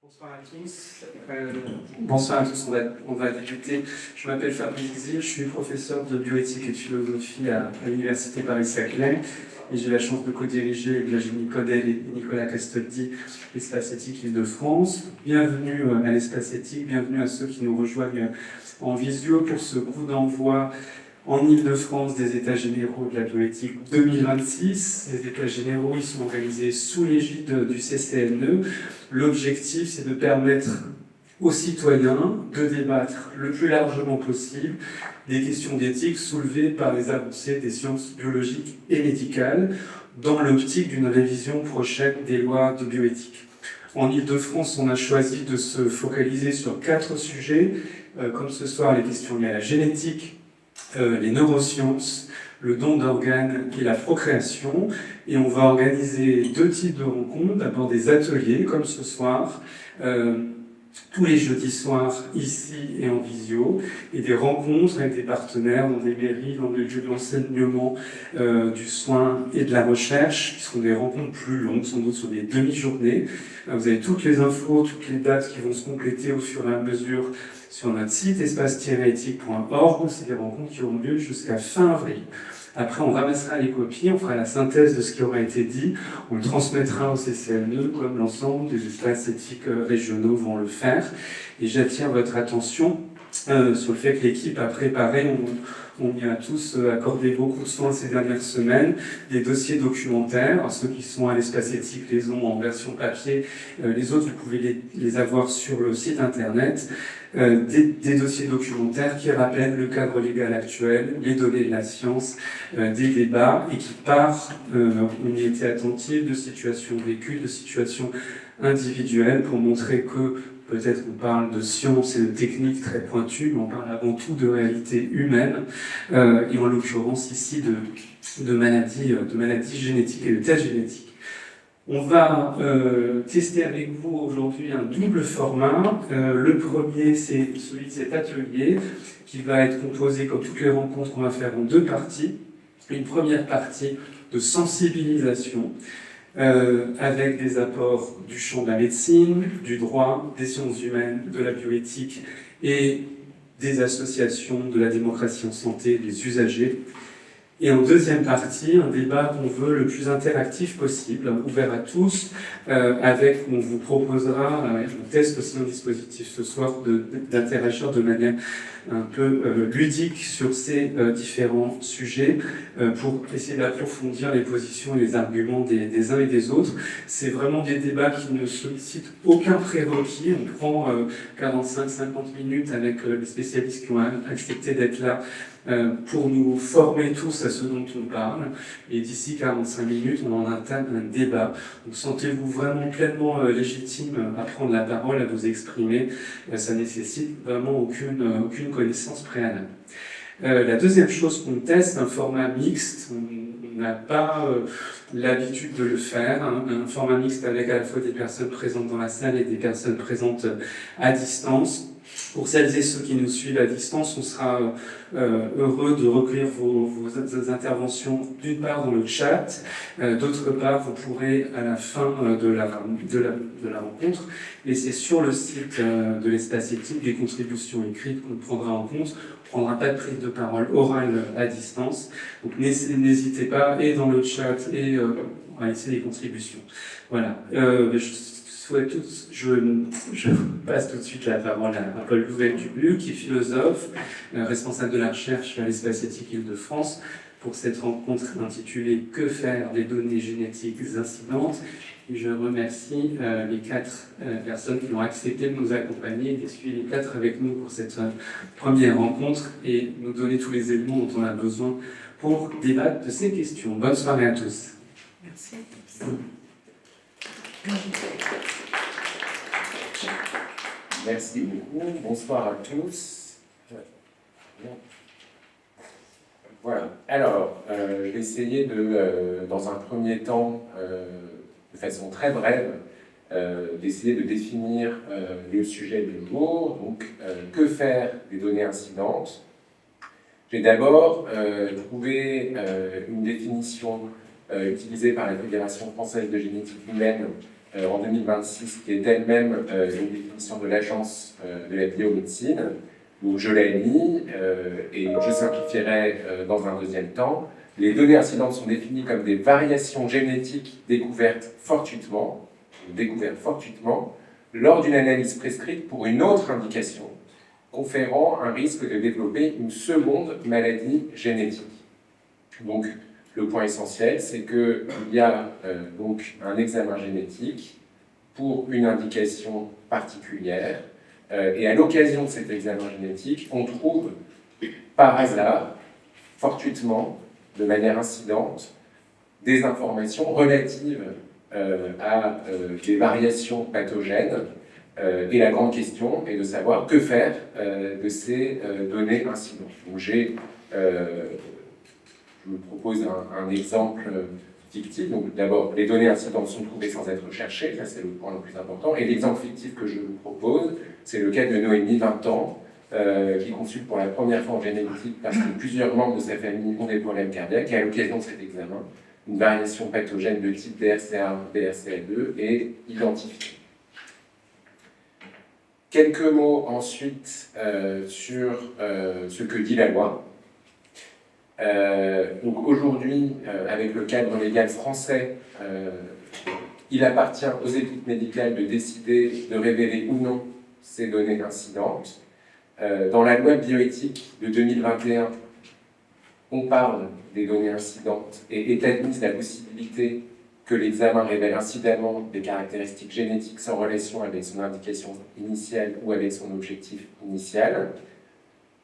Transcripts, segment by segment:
Bonsoir à tous. Bonsoir à tous. On va débuter. Je m'appelle Fabrice Xir, je suis professeur de bioéthique et de philosophie à l'Université Paris-Saclay et j'ai la chance de co-diriger avec Virginie Codel et Nicolas Castoldi l'Espace Éthique Île-de-France. Bienvenue à l'Espace Éthique, bienvenue à ceux qui nous rejoignent en visio pour ce coup d'envoi en Île-de-France des États généraux de la bioéthique 2026. Les États généraux, ils sont organisés sous l'égide du CCNE. L'objectif, c'est de permettre aux citoyens de débattre le plus largement possible des questions d'éthique soulevées par les avancées des sciences biologiques et médicales dans l'optique d'une révision prochaine des lois de bioéthique. En Île-de-France, on a choisi de se focaliser sur 4 sujets, comme ce soir les questions liées à la génétique, les neurosciences, le don d'organes et la procréation. Et on va organiser 2 types de rencontres. D'abord des ateliers, comme ce soir, tous les jeudis soirs, ici et en visio, et des rencontres avec des partenaires dans des mairies, dans des lieux de l'enseignement, du soin et de la recherche, qui seront des rencontres plus longues, sans doute sur des demi-journées. Vous avez toutes les infos, toutes les dates qui vont se compléter au fur et à mesure sur notre site espace-éthique.org. C'est des rencontres qui auront lieu jusqu'à fin avril. Après, on ramassera les copies, on fera la synthèse de ce qui aura été dit, on le transmettra au CCNE, comme l'ensemble des espaces éthiques régionaux vont le faire. Et j'attire votre attention sur le fait que l'équipe a préparé, on y a tous accordé beaucoup de soin ces dernières semaines, des dossiers documentaires. Alors, ceux qui sont à l'espace éthique les ont en version papier, les autres, vous pouvez les avoir sur le site internet. Des dossiers documentaires qui rappellent le cadre légal actuel, les données de la science, des débats, et qui partent, on y était attentif, de situations vécues, de situations individuelles, pour montrer que peut-être on parle de science et de techniques très pointues, mais on parle avant tout de réalité humaine, et en l'occurrence ici de maladies génétiques et de tests génétiques. On va tester avec vous aujourd'hui un double format. Le premier, c'est celui de cet atelier qui va être composé, comme toutes les rencontres qu'on va faire, en 2 parties. Une première partie de sensibilisation avec des apports du champ de la médecine, du droit, des sciences humaines, de la bioéthique et des associations de la démocratie en santé, des usagers. Et en deuxième partie, un débat qu'on veut le plus interactif possible, ouvert à tous, avec, on vous proposera, on teste aussi un dispositif ce soir, d'interagir de manière un peu ludique sur ces différents sujets, pour essayer d'approfondir les positions et les arguments des uns et des autres. C'est vraiment des débats qui ne sollicitent aucun prérequis. On prend 45-50 minutes avec les spécialistes qui ont accepté d'être là, pour nous former tous à ce dont on parle. Et d'ici 45 minutes, on en entame un débat. Donc sentez-vous vraiment pleinement légitime à prendre la parole, à vous exprimer. Ça nécessite vraiment aucune connaissance préalable. La deuxième chose qu'on teste, un format mixte. On n'a pas l'habitude de le faire. Un format mixte avec à la fois des personnes présentes dans la salle et des personnes présentes à distance. Pour celles et ceux qui nous suivent à distance, on sera heureux de recueillir vos interventions, d'une part dans le chat, d'autre part vous pourrez à la fin de la rencontre laisser sur le site de l'espace éthique des contributions écrites qu'on prendra en compte. On ne prendra pas de prise de parole orale à distance, donc n'hésitez pas, et dans le chat et à laisser des contributions. Voilà. Je passe tout de suite la parole à Paul Louvel-Dubuc, qui est philosophe, responsable de la recherche à l'Espace Éthique Île-de-France, pour cette rencontre intitulée « Que faire des données génétiques incidentes ?» Et je remercie les 4 personnes qui ont accepté de nous accompagner et de suivre les 4 avec nous pour cette première rencontre et nous donner tous les éléments dont on a besoin pour débattre de ces questions. Bonne soirée à tous. Merci. Merci beaucoup. Bonsoir à tous. Voilà. Alors, je vais essayer dans un premier temps, de façon très brève, d'essayer de définir le sujet du jour. Donc, que faire des données incidentes? J'ai d'abord trouvé une définition utilisée par la Fédération française de génétique humaine en 2026, qui est elle-même une définition de l'Agence de la biomédecine. Donc je l'ai mis et je simplifierai dans un deuxième temps. Les données incidentes sont définies comme des variations génétiques découvertes fortuitement lors d'une analyse prescrite pour une autre indication, conférant un risque de développer une seconde maladie génétique. Donc, le point essentiel, c'est qu'il y a donc un examen génétique pour une indication particulière, et à l'occasion de cet examen génétique, on trouve par hasard, fortuitement, de manière incidente, des informations relatives à des variations pathogènes. Et la grande question est de savoir que faire de ces données incidentes. Donc je vous propose un exemple fictif. Donc d'abord, les données incidentes sont trouvées sans être cherchées, ça c'est le point le plus important. Et l'exemple fictif que je vous propose, c'est le cas de Noémie, 20 ans, qui consulte pour la première fois en génétique parce que plusieurs membres de sa famille ont des problèmes cardiaques, et à l'occasion de cet examen, une variation pathogène de type BRCA1, BRCA2 est identifiée. Quelques mots ensuite sur ce que dit la loi. Donc aujourd'hui, avec le cadre légal français, il appartient aux équipes médicales de décider de révéler ou non ces données incidentes. Dans la loi bioéthique de 2021, on parle des données incidentes et est admise la possibilité que l'examen révèle incidemment des caractéristiques génétiques sans relation avec son indication initiale ou avec son objectif initial.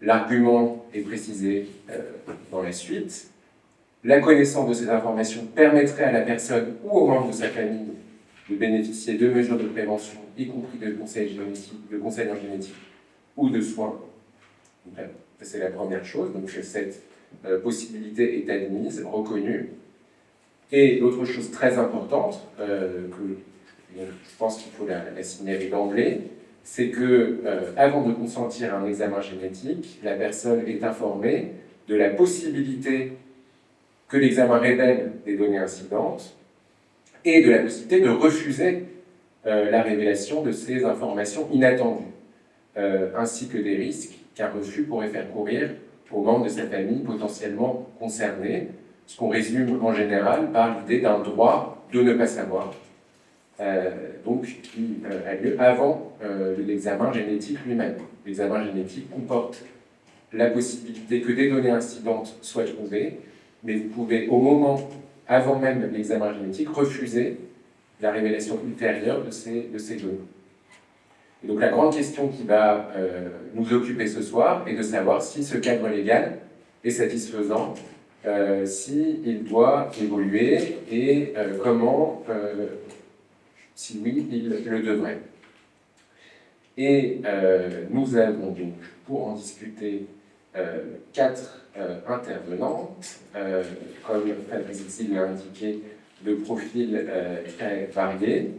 L'argument est précisé dans la suite. La connaissance de ces informations permettrait à la personne ou aux membres de sa famille de bénéficier de mesures de prévention, y compris de conseils en génétique ou de soins. Donc, c'est la première chose. Donc cette possibilité est admise, reconnue. Et l'autre chose très importante, que je pense qu'il faut la signaler d'emblée, c'est que, avant de consentir à un examen génétique, la personne est informée de la possibilité que l'examen révèle des données incidentes et de la possibilité de refuser la révélation de ces informations inattendues, ainsi que des risques qu'un refus pourrait faire courir aux membres de sa famille potentiellement concernés, ce qu'on résume en général par l'idée d'un droit de ne pas savoir, donc qui a lieu avant l'examen génétique lui-même. L'examen génétique comporte la possibilité que des données incidentes soient trouvées, mais vous pouvez, au moment, avant même l'examen génétique, refuser la révélation ultérieure de ces données. Et donc la grande question qui va nous occuper ce soir est de savoir si ce cadre légal est satisfaisant, s'il doit évoluer et comment, si oui, il le devrait. Et nous avons donc, pour en discuter, 4 intervenantes, comme Fabrice l'a indiqué, de profils très variés.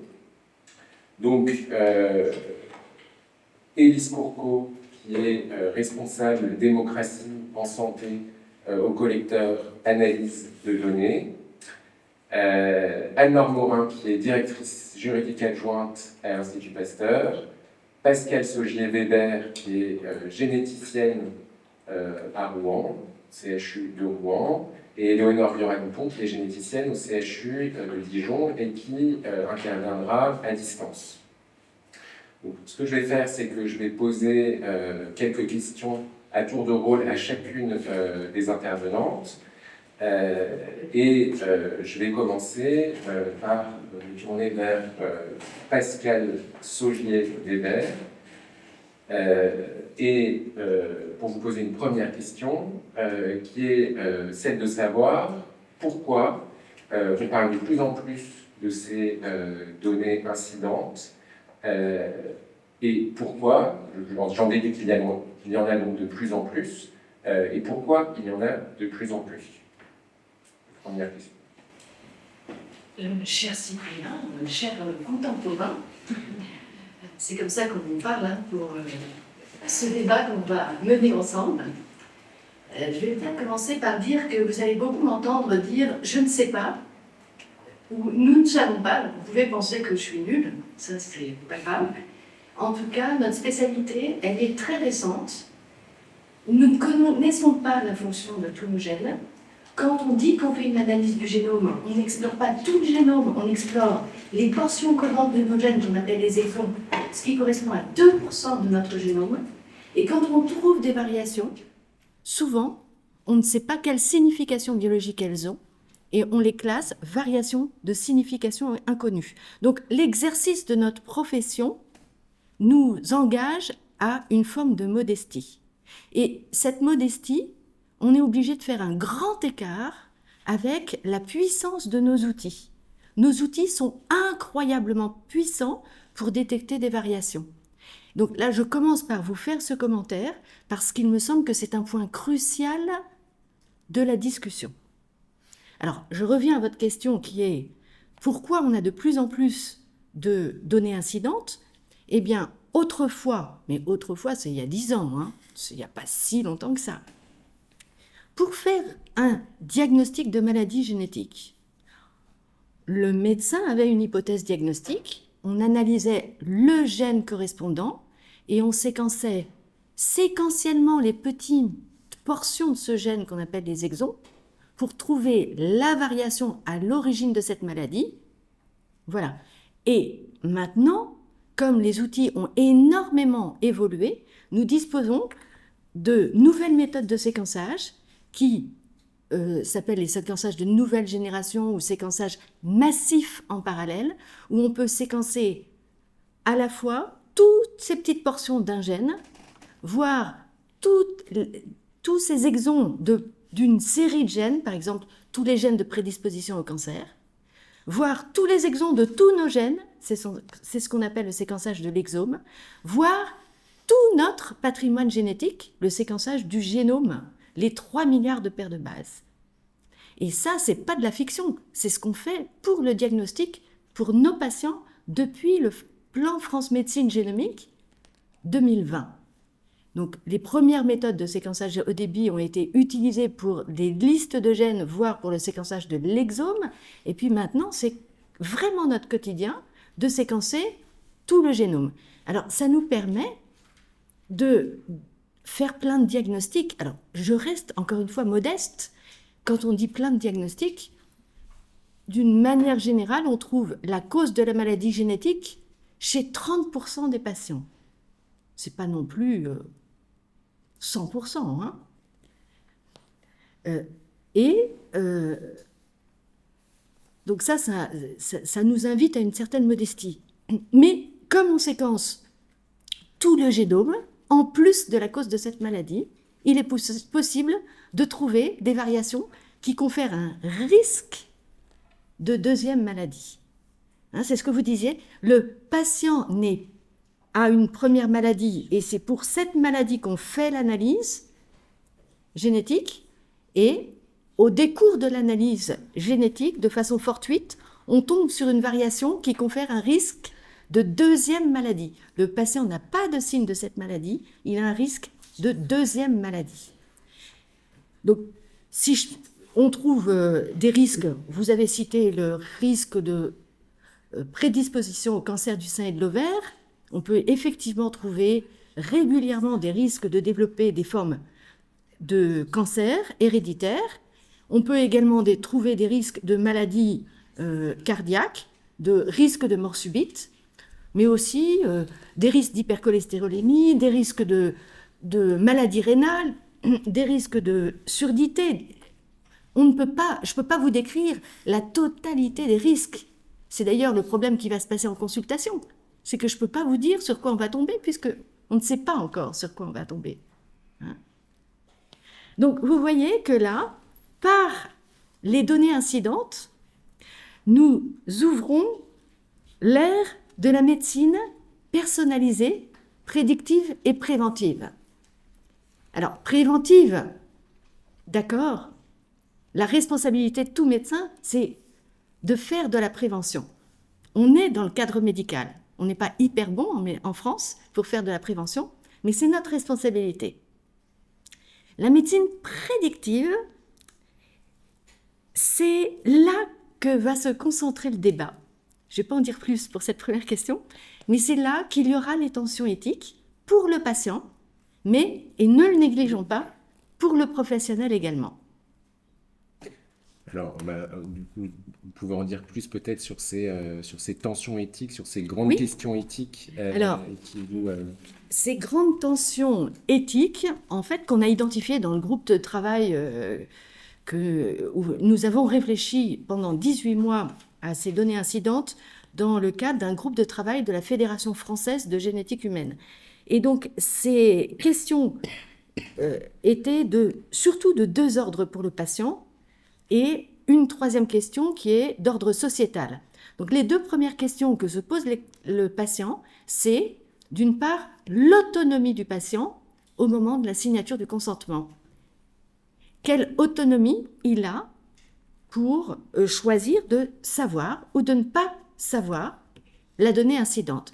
Donc, Élise Courcot, qui est responsable démocratie en santé au collecteur analyse de données. Anne-Laure Morin, qui est directrice juridique adjointe à l'Institut Pasteur. Pascale Saugier-Weber, qui est généticienne à Rouen, CHU de Rouen, et Éléonore Viora-Goupon, qui est généticienne au CHU de Dijon et qui interviendra à distance. Donc, ce que je vais faire, c'est que je vais poser quelques questions à tour de rôle à chacune des intervenantes. Je vais commencer par me tourner vers Pascale Saugier-Weber pour vous poser une première question qui est celle de savoir pourquoi on parle de plus en plus de ces données incidentes et pourquoi, j'en déduis qu'il y en a donc de plus en plus, et pourquoi il y en a de plus en plus. Première question. Cher Cyprien, cher contemporain, c'est comme ça qu'on vous parle pour ce débat qu'on va mener ensemble. Je vais peut-être commencer par dire que vous allez beaucoup m'entendre dire « je ne sais pas », où nous ne savons pas, vous pouvez penser que je suis nulle, ça c'est pas grave. En tout cas, notre spécialité, elle est très récente. Nous ne connaissons pas la fonction de tous nos gènes. Quand on dit qu'on fait une analyse du génome, on n'explore pas tout le génome, on explore les portions collantes de nos gènes qu'on appelle les exons, ce qui correspond à 2% de notre génome. Et quand on trouve des variations, souvent, on ne sait pas quelle signification biologique elles ont, et on les classe variations de signification inconnue. Donc l'exercice de notre profession nous engage à une forme de modestie. Et cette modestie, on est obligé de faire un grand écart avec la puissance de nos outils. Nos outils sont incroyablement puissants pour détecter des variations. Donc là, je commence par vous faire ce commentaire parce qu'il me semble que c'est un point crucial de la discussion. Alors, je reviens à votre question qui est pourquoi on a de plus en plus de données incidentes ? Eh bien, autrefois, mais autrefois c'est il y a 10 ans, hein, il n'y a pas si longtemps que ça, pour faire un diagnostic de maladie génétique, le médecin avait une hypothèse diagnostique, on analysait le gène correspondant et on séquençait séquentiellement les petites portions de ce gène qu'on appelle les exons pour trouver la variation à l'origine de cette maladie. Voilà. Et maintenant, comme les outils ont énormément évolué, nous disposons de nouvelles méthodes de séquençage qui s'appellent les séquençages de nouvelle génération ou séquençage massif en parallèle, où on peut séquencer à la fois toutes ces petites portions d'un gène, voire tous ces exons d'une série de gènes, par exemple tous les gènes de prédisposition au cancer, voire tous les exons de tous nos gènes, c'est ce qu'on appelle le séquençage de l'exome, voire tout notre patrimoine génétique, le séquençage du génome, les 3 milliards de paires de bases. Et ça, c'est pas de la fiction, c'est ce qu'on fait pour le diagnostic, pour nos patients, depuis le plan France Médecine Génomique 2020. Donc, les premières méthodes de séquençage haut débit ont été utilisées pour des listes de gènes, voire pour le séquençage de l'exome. Et puis maintenant, c'est vraiment notre quotidien de séquencer tout le génome. Alors, ça nous permet de faire plein de diagnostics. Alors, je reste encore une fois modeste. Quand on dit plein de diagnostics, d'une manière générale, on trouve la cause de la maladie génétique chez 30% des patients. C'est pas non plus 100%. Hein. Donc ça nous invite à une certaine modestie. Mais comme on séquence tout le génome, en plus de la cause de cette maladie, il est possible de trouver des variations qui confèrent un risque de deuxième maladie. Hein, c'est ce que vous disiez, le patient a une première maladie et c'est pour cette maladie qu'on fait l'analyse génétique et au décours de l'analyse génétique, de façon fortuite, on tombe sur une variation qui confère un risque de deuxième maladie. Le patient n'a pas de signe de cette maladie, il a un risque de deuxième maladie. Donc, si on trouve des risques, vous avez cité le risque de prédisposition au cancer du sein et de l'ovaire, on peut effectivement trouver régulièrement des risques de développer des formes de cancer héréditaire. On peut également trouver des risques de maladies cardiaques, de risques de mort subite, mais aussi des risques d'hypercholestérolémie, des risques de maladies rénales, des risques de surdité. Je ne peux pas vous décrire la totalité des risques. C'est d'ailleurs le problème qui va se passer en consultation. C'est que je ne peux pas vous dire sur quoi on va tomber, puisqu'on ne sait pas encore sur quoi on va tomber. Hein? Donc, vous voyez que là, par les données incidentes, nous ouvrons l'ère de la médecine personnalisée, prédictive et préventive. Alors, préventive, d'accord, la responsabilité de tout médecin, c'est de faire de la prévention. On est dans le cadre médical. On n'est pas hyper bon en France pour faire de la prévention, mais c'est notre responsabilité. La médecine prédictive, c'est là que va se concentrer le débat. Je ne vais pas en dire plus pour cette première question, mais c'est là qu'il y aura les tensions éthiques pour le patient, mais, et ne le négligeons pas, pour le professionnel également. Alors, du coup, vous pouvez en dire plus peut-être sur ces tensions éthiques, sur ces grandes Oui. questions éthiques Ces grandes tensions éthiques, en fait, qu'on a identifiées dans le groupe de travail où nous avons réfléchi pendant 18 mois à ces données incidentes dans le cadre d'un groupe de travail de la Fédération française de génétique humaine. Et donc, ces questions étaient surtout de 2 ordres pour le patient et une 3e question qui est d'ordre sociétal. Donc, les 2 premières questions que se pose le patient, c'est d'une part l'autonomie du patient au moment de la signature du consentement. Quelle autonomie il a pour choisir de savoir ou de ne pas savoir la donnée incidente.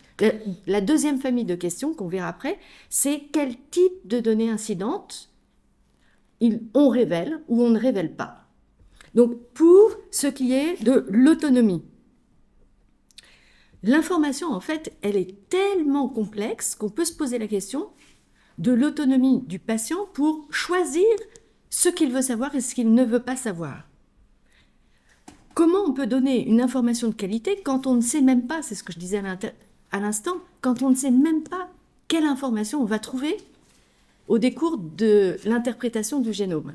La 2e famille de questions qu'on verra après, c'est quel type de données incidentes on révèle ou on ne révèle pas. Donc, pour ce qui est de l'autonomie, l'information, en fait, elle est tellement complexe qu'on peut se poser la question de l'autonomie du patient pour choisir ce qu'il veut savoir et ce qu'il ne veut pas savoir. Comment on peut donner une information de qualité quand on ne sait même pas, c'est ce que je disais à l'instant, quand on ne sait même pas quelle information on va trouver au décours de l'interprétation du génome?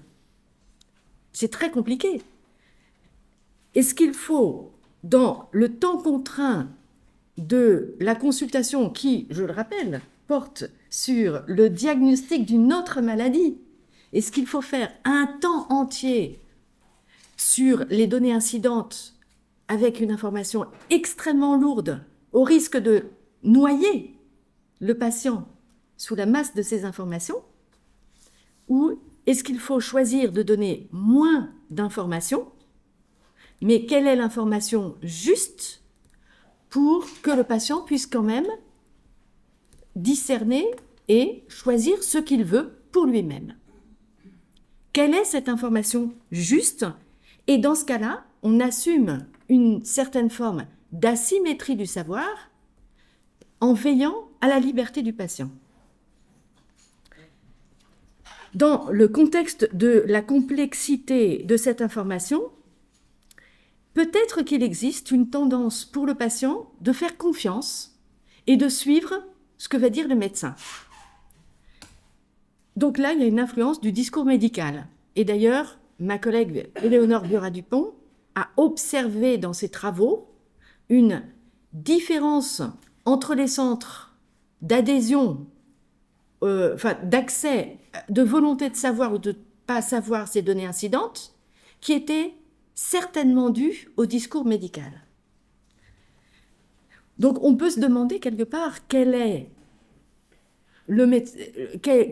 C'est très compliqué. Est-ce qu'il faut, dans le temps contraint de la consultation qui, je le rappelle, porte sur le diagnostic d'une autre maladie, est-ce qu'il faut faire un temps entier sur les données incidentes avec une information extrêmement lourde, au risque de noyer le patient sous la masse de ces informations? Ou est-ce qu'il faut choisir de donner moins d'informations, mais quelle est l'information juste pour que le patient puisse quand même discerner et choisir ce qu'il veut pour lui-même? Quelle est cette information juste? Et dans ce cas-là, on assume une certaine forme d'asymétrie du savoir en veillant à la liberté du patient. Dans le contexte de la complexité de cette information, peut-être qu'il existe une tendance pour le patient de faire confiance et de suivre ce que va dire le médecin. Donc là, il y a une influence du discours médical. Et d'ailleurs, ma collègue Éléonore Burat-Dupont a observé dans ses travaux une différence entre les centres d'adhésion, d'accès, de volonté de savoir ou de ne pas savoir ces données incidentes, qui était certainement due au discours médical. Donc on peut se demander quelque part quel est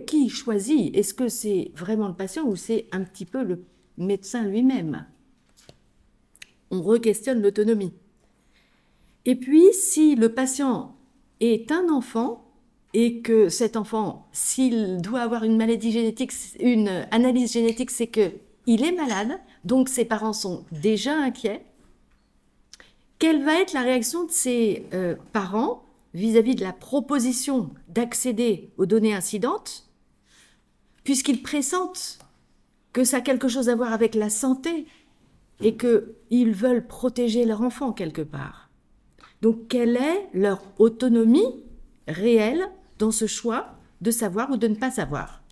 qui choisit? Est-ce que c'est vraiment le patient ou c'est un petit peu le médecin lui-même? On re-questionne l'autonomie. Et puis, si le patient est un enfant et que cet enfant, s'il doit avoir une maladie génétique, une analyse génétique, c'est qu'il est malade, donc ses parents sont déjà inquiets, quelle va être la réaction de ses parents vis-à-vis de la proposition d'accéder aux données incidentes, puisqu'ils pressentent que ça a quelque chose à voir avec la santé et qu'ils veulent protéger leur enfant quelque part. Donc, quelle est leur autonomie réelle dans ce choix de savoir ou de ne pas savoir?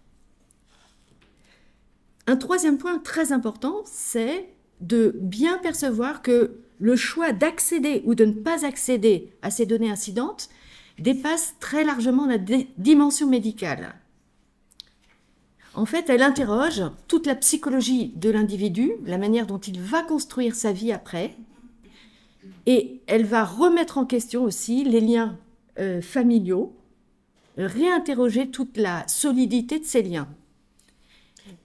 Un 3e point très important, c'est de bien percevoir que le choix d'accéder ou de ne pas accéder à ces données incidentes dépasse très largement la dimension médicale. En fait, elle interroge toute la psychologie de l'individu, la manière dont il va construire sa vie après, et elle va remettre en question aussi les liens familiaux, réinterroger toute la solidité de ces liens.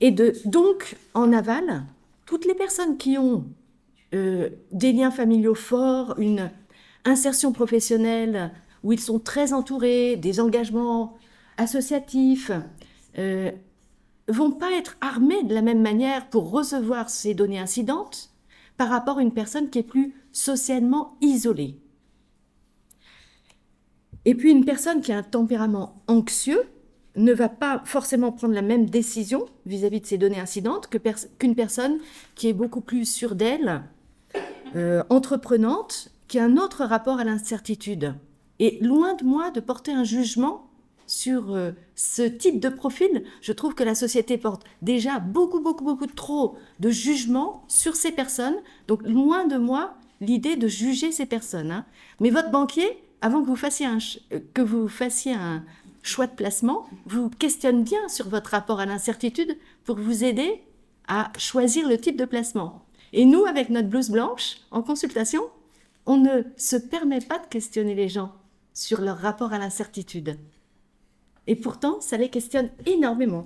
Et donc, en aval, toutes les personnes qui ont des liens familiaux forts, une insertion professionnelle où ils sont très entourés, des engagements associatifs, vont pas être armés de la même manière pour recevoir ces données incidentes, par rapport à une personne qui est plus socialement isolée. Et puis une personne qui a un tempérament anxieux ne va pas forcément prendre la même décision vis-à-vis de ces données incidentes qu'une personne qui est beaucoup plus sûre d'elle, entreprenante, qui a un autre rapport à l'incertitude. Et loin de moi de porter un jugement sur ce type de profil, je trouve que la société porte déjà beaucoup trop de jugement sur ces personnes. Donc loin de moi l'idée de juger ces personnes. Hein. Mais votre banquier, avant que vous fassiez un choix de placement, vous questionne bien sur votre rapport à l'incertitude pour vous aider à choisir le type de placement. Et nous, avec notre blouse blanche, en consultation, on ne se permet pas de questionner les gens sur leur rapport à l'incertitude. Et pourtant, ça les questionne énormément.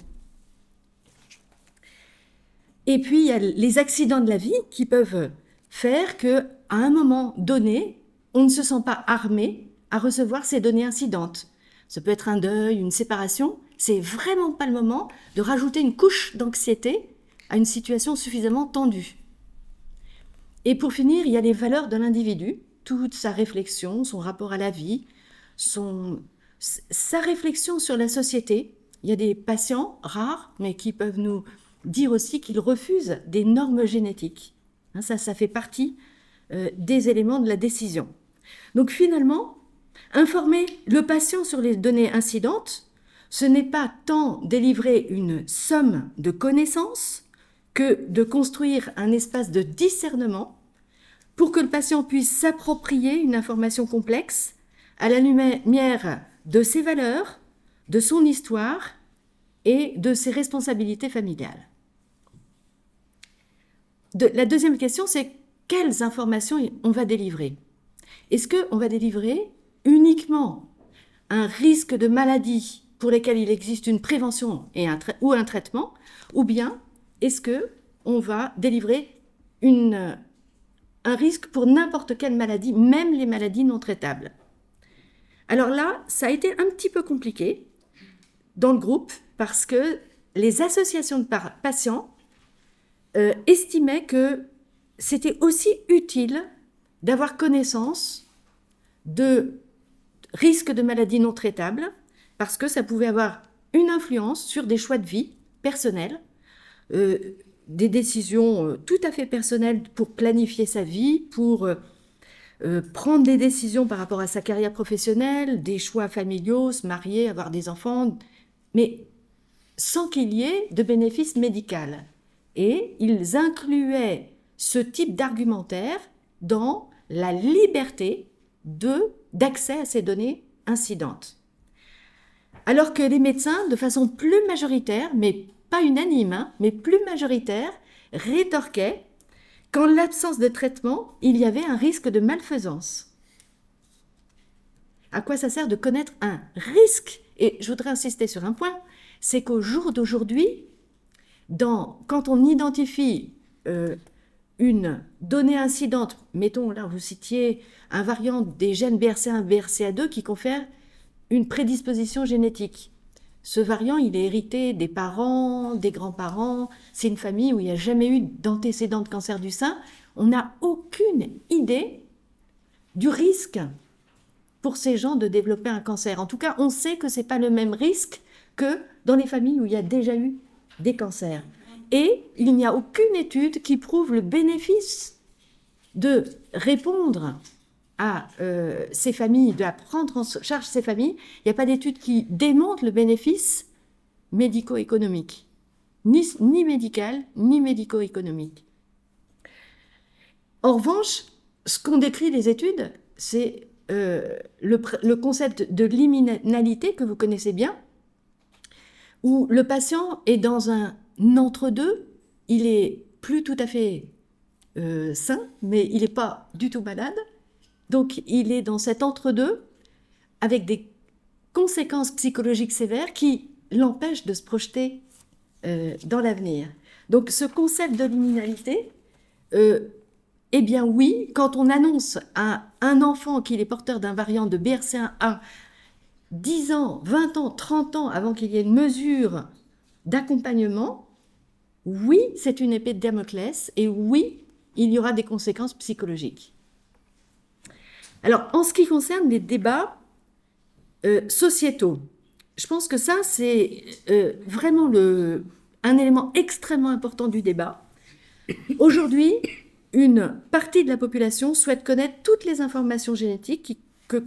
Et puis, il y a les accidents de la vie qui peuvent faire qu'à un moment donné, on ne se sent pas armé à recevoir ces données incidentes. Ça peut être un deuil, une séparation. C'est vraiment pas le moment de rajouter une couche d'anxiété à une situation suffisamment tendue. Et pour finir, il y a les valeurs de l'individu, toute sa réflexion, son rapport à la vie, sa réflexion sur la société. Il y a des patients rares, mais qui peuvent nous dire aussi qu'ils refusent des normes génétiques. Hein, ça fait partie des éléments de la décision. Donc finalement, informer le patient sur les données incidentes, ce n'est pas tant délivrer une somme de connaissances que de construire un espace de discernement pour que le patient puisse s'approprier une information complexe à la lumière de ses valeurs, de son histoire et de ses responsabilités familiales. La deuxième question, c'est quelles informations on va délivrer? Est-ce qu'on va délivrer uniquement un risque de maladie pour lesquels il existe une prévention ou un traitement, ou bien est-ce qu'on va délivrer un risque pour n'importe quelle maladie, même les maladies non traitables? Alors là, ça a été un petit peu compliqué dans le groupe parce que les associations de patients estimaient que c'était aussi utile d'avoir connaissance de risques de maladies non traitables parce que ça pouvait avoir une influence sur des choix de vie personnels, des décisions tout à fait personnelles pour planifier sa vie, pour prendre des décisions par rapport à sa carrière professionnelle, des choix familiaux, se marier, avoir des enfants, mais sans qu'il y ait de bénéfice médical. Et ils incluaient ce type d'argumentaire dans la liberté d'accès à ces données incidentes. Alors que les médecins, de façon plus majoritaire, mais pas unanime, hein, mais plus majoritaire, rétorquaient qu'en l'absence de traitement, il y avait un risque de malfaisance. À quoi ça sert de connaître un risque? Et je voudrais insister sur un point, c'est qu'au jour d'aujourd'hui, quand on identifie une donnée incidente, mettons là vous citiez un variant des gènes BRCA1, BRCA2 qui confère une prédisposition génétique. Ce variant, il est hérité des parents, des grands-parents. C'est une famille où il n'y a jamais eu d'antécédent de cancer du sein. On n'a aucune idée du risque pour ces gens de développer un cancer. En tout cas, on sait que ce n'est pas le même risque que dans les familles où il y a déjà eu des cancers. Et il n'y a aucune étude qui prouve le bénéfice de répondre à ces familles, de prendre en charge ces familles. Il n'y a pas d'étude qui démontre le bénéfice médico-économique, ni médical, ni médico-économique. En revanche, ce qu'ont décrit les études, c'est le concept de liminalité que vous connaissez bien, où le patient est dans un entre-deux, il est plus tout à fait sain, mais il n'est pas du tout malade. Donc, il est dans cet entre-deux avec des conséquences psychologiques sévères qui l'empêchent de se projeter dans l'avenir. Donc, ce concept de liminalité, eh bien oui, quand on annonce à un enfant qu'il est porteur d'un variant de BRCA1 10 ans, 20 ans, 30 ans avant qu'il y ait une mesure d'accompagnement, oui, c'est une épée de Damoclès et oui, il y aura des conséquences psychologiques. Alors, en ce qui concerne les débats sociétaux, je pense que ça, c'est vraiment un élément extrêmement important du débat. Aujourd'hui, une partie de la population souhaite connaître toutes les informations génétiques que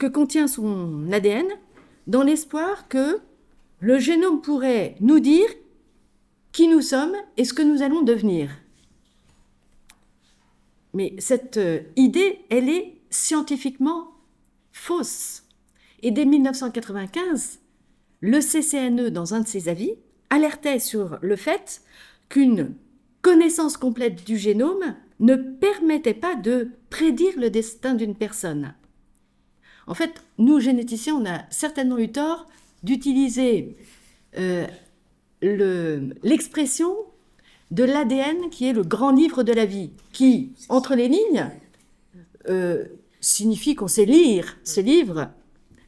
contient son ADN, dans l'espoir que le génome pourrait nous dire qui nous sommes et ce que nous allons devenir. Mais cette idée, elle est scientifiquement fausse. Et dès 1995, le CCNE, dans un de ses avis, alertait sur le fait qu'une connaissance complète du génome ne permettait pas de prédire le destin d'une personne. En fait, nous, généticiens, on a certainement eu tort d'utiliser l'expression de l'ADN qui est le grand livre de la vie, qui, entre les lignes, signifie qu'on sait lire ce livre,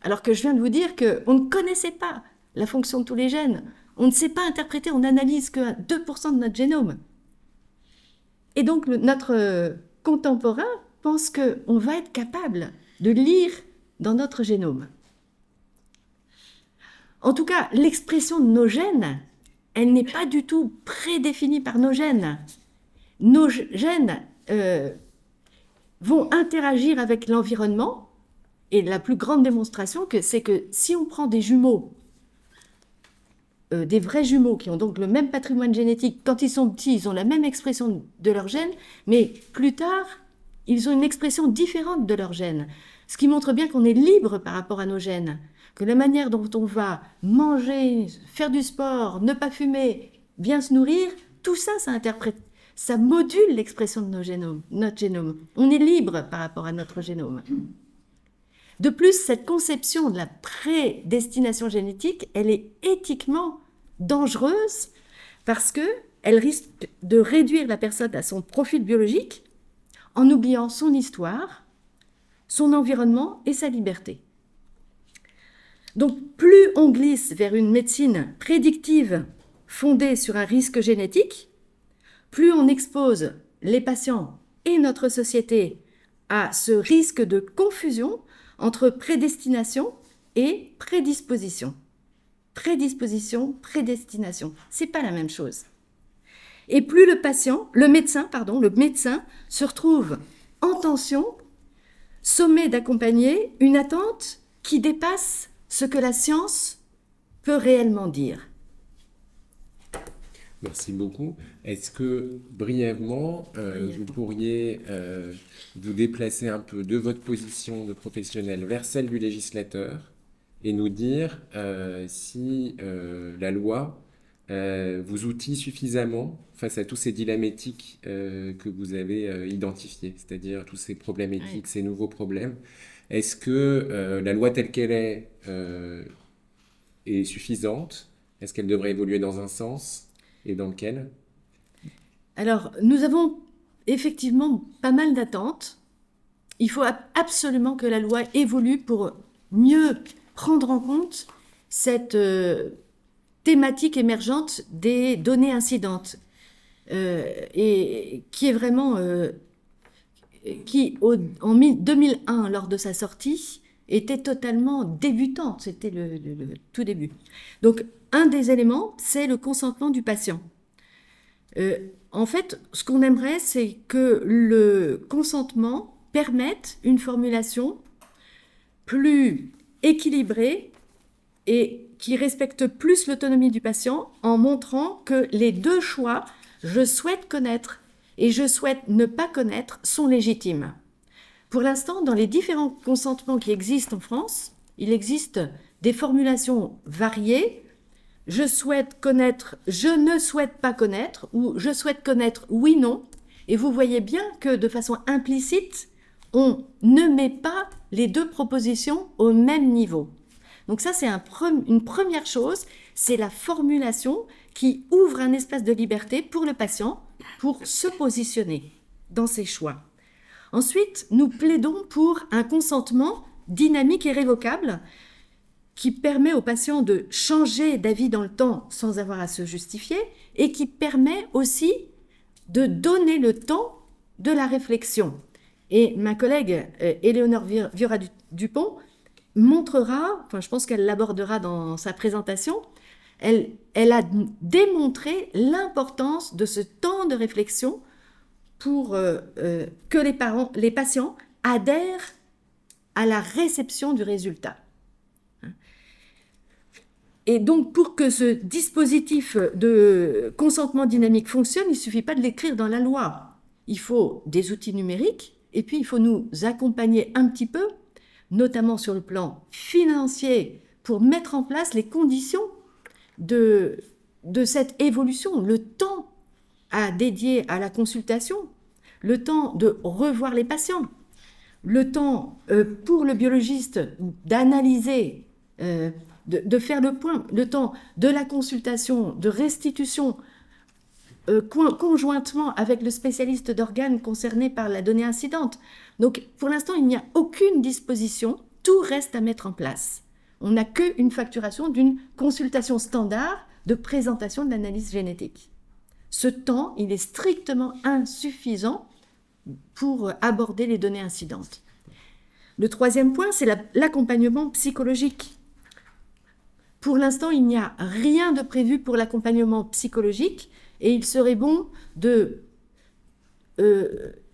alors que je viens de vous dire qu'on ne connaissait pas la fonction de tous les gènes, on ne sait pas interpréter, on n'analyse que 2% de notre génome. Et donc, notre contemporain pense qu'on va être capable de lire dans notre génome. En tout cas, l'expression de nos gènes, elle n'est pas du tout prédéfinie par nos gènes. Nos gènes vont interagir avec l'environnement, et la plus grande démonstration, c'est que si on prend des jumeaux, des vrais jumeaux qui ont donc le même patrimoine génétique, quand ils sont petits, ils ont la même expression de leurs gènes, mais plus tard, ils ont une expression différente de leurs gènes. Ce qui montre bien qu'on est libre par rapport à nos gènes, que la manière dont on va manger, faire du sport, ne pas fumer, bien se nourrir, tout ça, ça module l'expression de notre génome. On est libre par rapport à notre génome. De plus, cette conception de la prédestination génétique, elle est éthiquement dangereuse parce qu'elle risque de réduire la personne à son profil biologique en oubliant son histoire, son environnement et sa liberté. Donc, plus on glisse vers une médecine prédictive fondée sur un risque génétique, plus on expose les patients et notre société à ce risque de confusion entre prédestination et prédisposition. Prédisposition, prédestination, c'est pas la même chose. Et plus le médecin se retrouve en tension, sommé d'accompagner une attente qui dépasse ce que la science peut réellement dire. Merci beaucoup. Est-ce que, brièvement, vous pourriez vous déplacer un peu de votre position de professionnel vers celle du législateur et nous dire si la loi vous outille suffisamment face à tous ces dilemmes éthiques que vous avez identifiés, c'est-à-dire tous ces problèmes éthiques, ces nouveaux problèmes. Est-ce que la loi telle qu'elle est suffisante? Est-ce qu'elle devrait évoluer dans un sens? Et dans lequel? Alors, nous avons effectivement pas mal d'attentes. Il faut absolument que la loi évolue pour mieux prendre en compte cette thématique émergente des données incidentes et qui est vraiment... qui, en 2001, lors de sa sortie, était totalement débutante. C'était le tout début. Donc, un des éléments, c'est le consentement du patient. En fait, ce qu'on aimerait, c'est que le consentement permette une formulation plus équilibrée et qui respecte plus l'autonomie du patient en montrant que les deux choix, je souhaite connaître et je souhaite ne pas connaître, sont légitimes. Pour l'instant, dans les différents consentements qui existent en France, il existe des formulations variées. Je souhaite connaître, je ne souhaite pas connaître, ou je souhaite connaître, oui, non. Et vous voyez bien que de façon implicite, on ne met pas les deux propositions au même niveau. Donc ça, c'est une première chose, c'est la formulation qui ouvre un espace de liberté pour le patient pour se positionner dans ses choix. Ensuite, nous plaidons pour un consentement dynamique et révocable qui permet au patient de changer d'avis dans le temps sans avoir à se justifier et qui permet aussi de donner le temps de la réflexion. Et ma collègue Éléonore Viora-Dupont montrera, enfin je pense qu'elle l'abordera dans sa présentation, elle a démontré l'importance de ce temps de réflexion pour que les patients adhèrent à la réception du résultat. Et donc, pour que ce dispositif de consentement dynamique fonctionne, il ne suffit pas de l'écrire dans la loi. Il faut des outils numériques, et puis il faut nous accompagner un petit peu, notamment sur le plan financier, pour mettre en place les conditions de cette évolution, le temps à dédier à la consultation, le temps de revoir les patients, le temps pour le biologiste d'analyser, de faire le point, le temps de la consultation, de restitution, conjointement avec le spécialiste d'organes concerné par la donnée incidente. Donc, pour l'instant, il n'y a aucune disposition, tout reste à mettre en place. On n'a qu'une facturation d'une consultation standard de présentation de l'analyse génétique. Ce temps, il est strictement insuffisant pour aborder les données incidentes. Le troisième point, c'est l'accompagnement psychologique. Pour l'instant, il n'y a rien de prévu pour l'accompagnement psychologique et il serait bon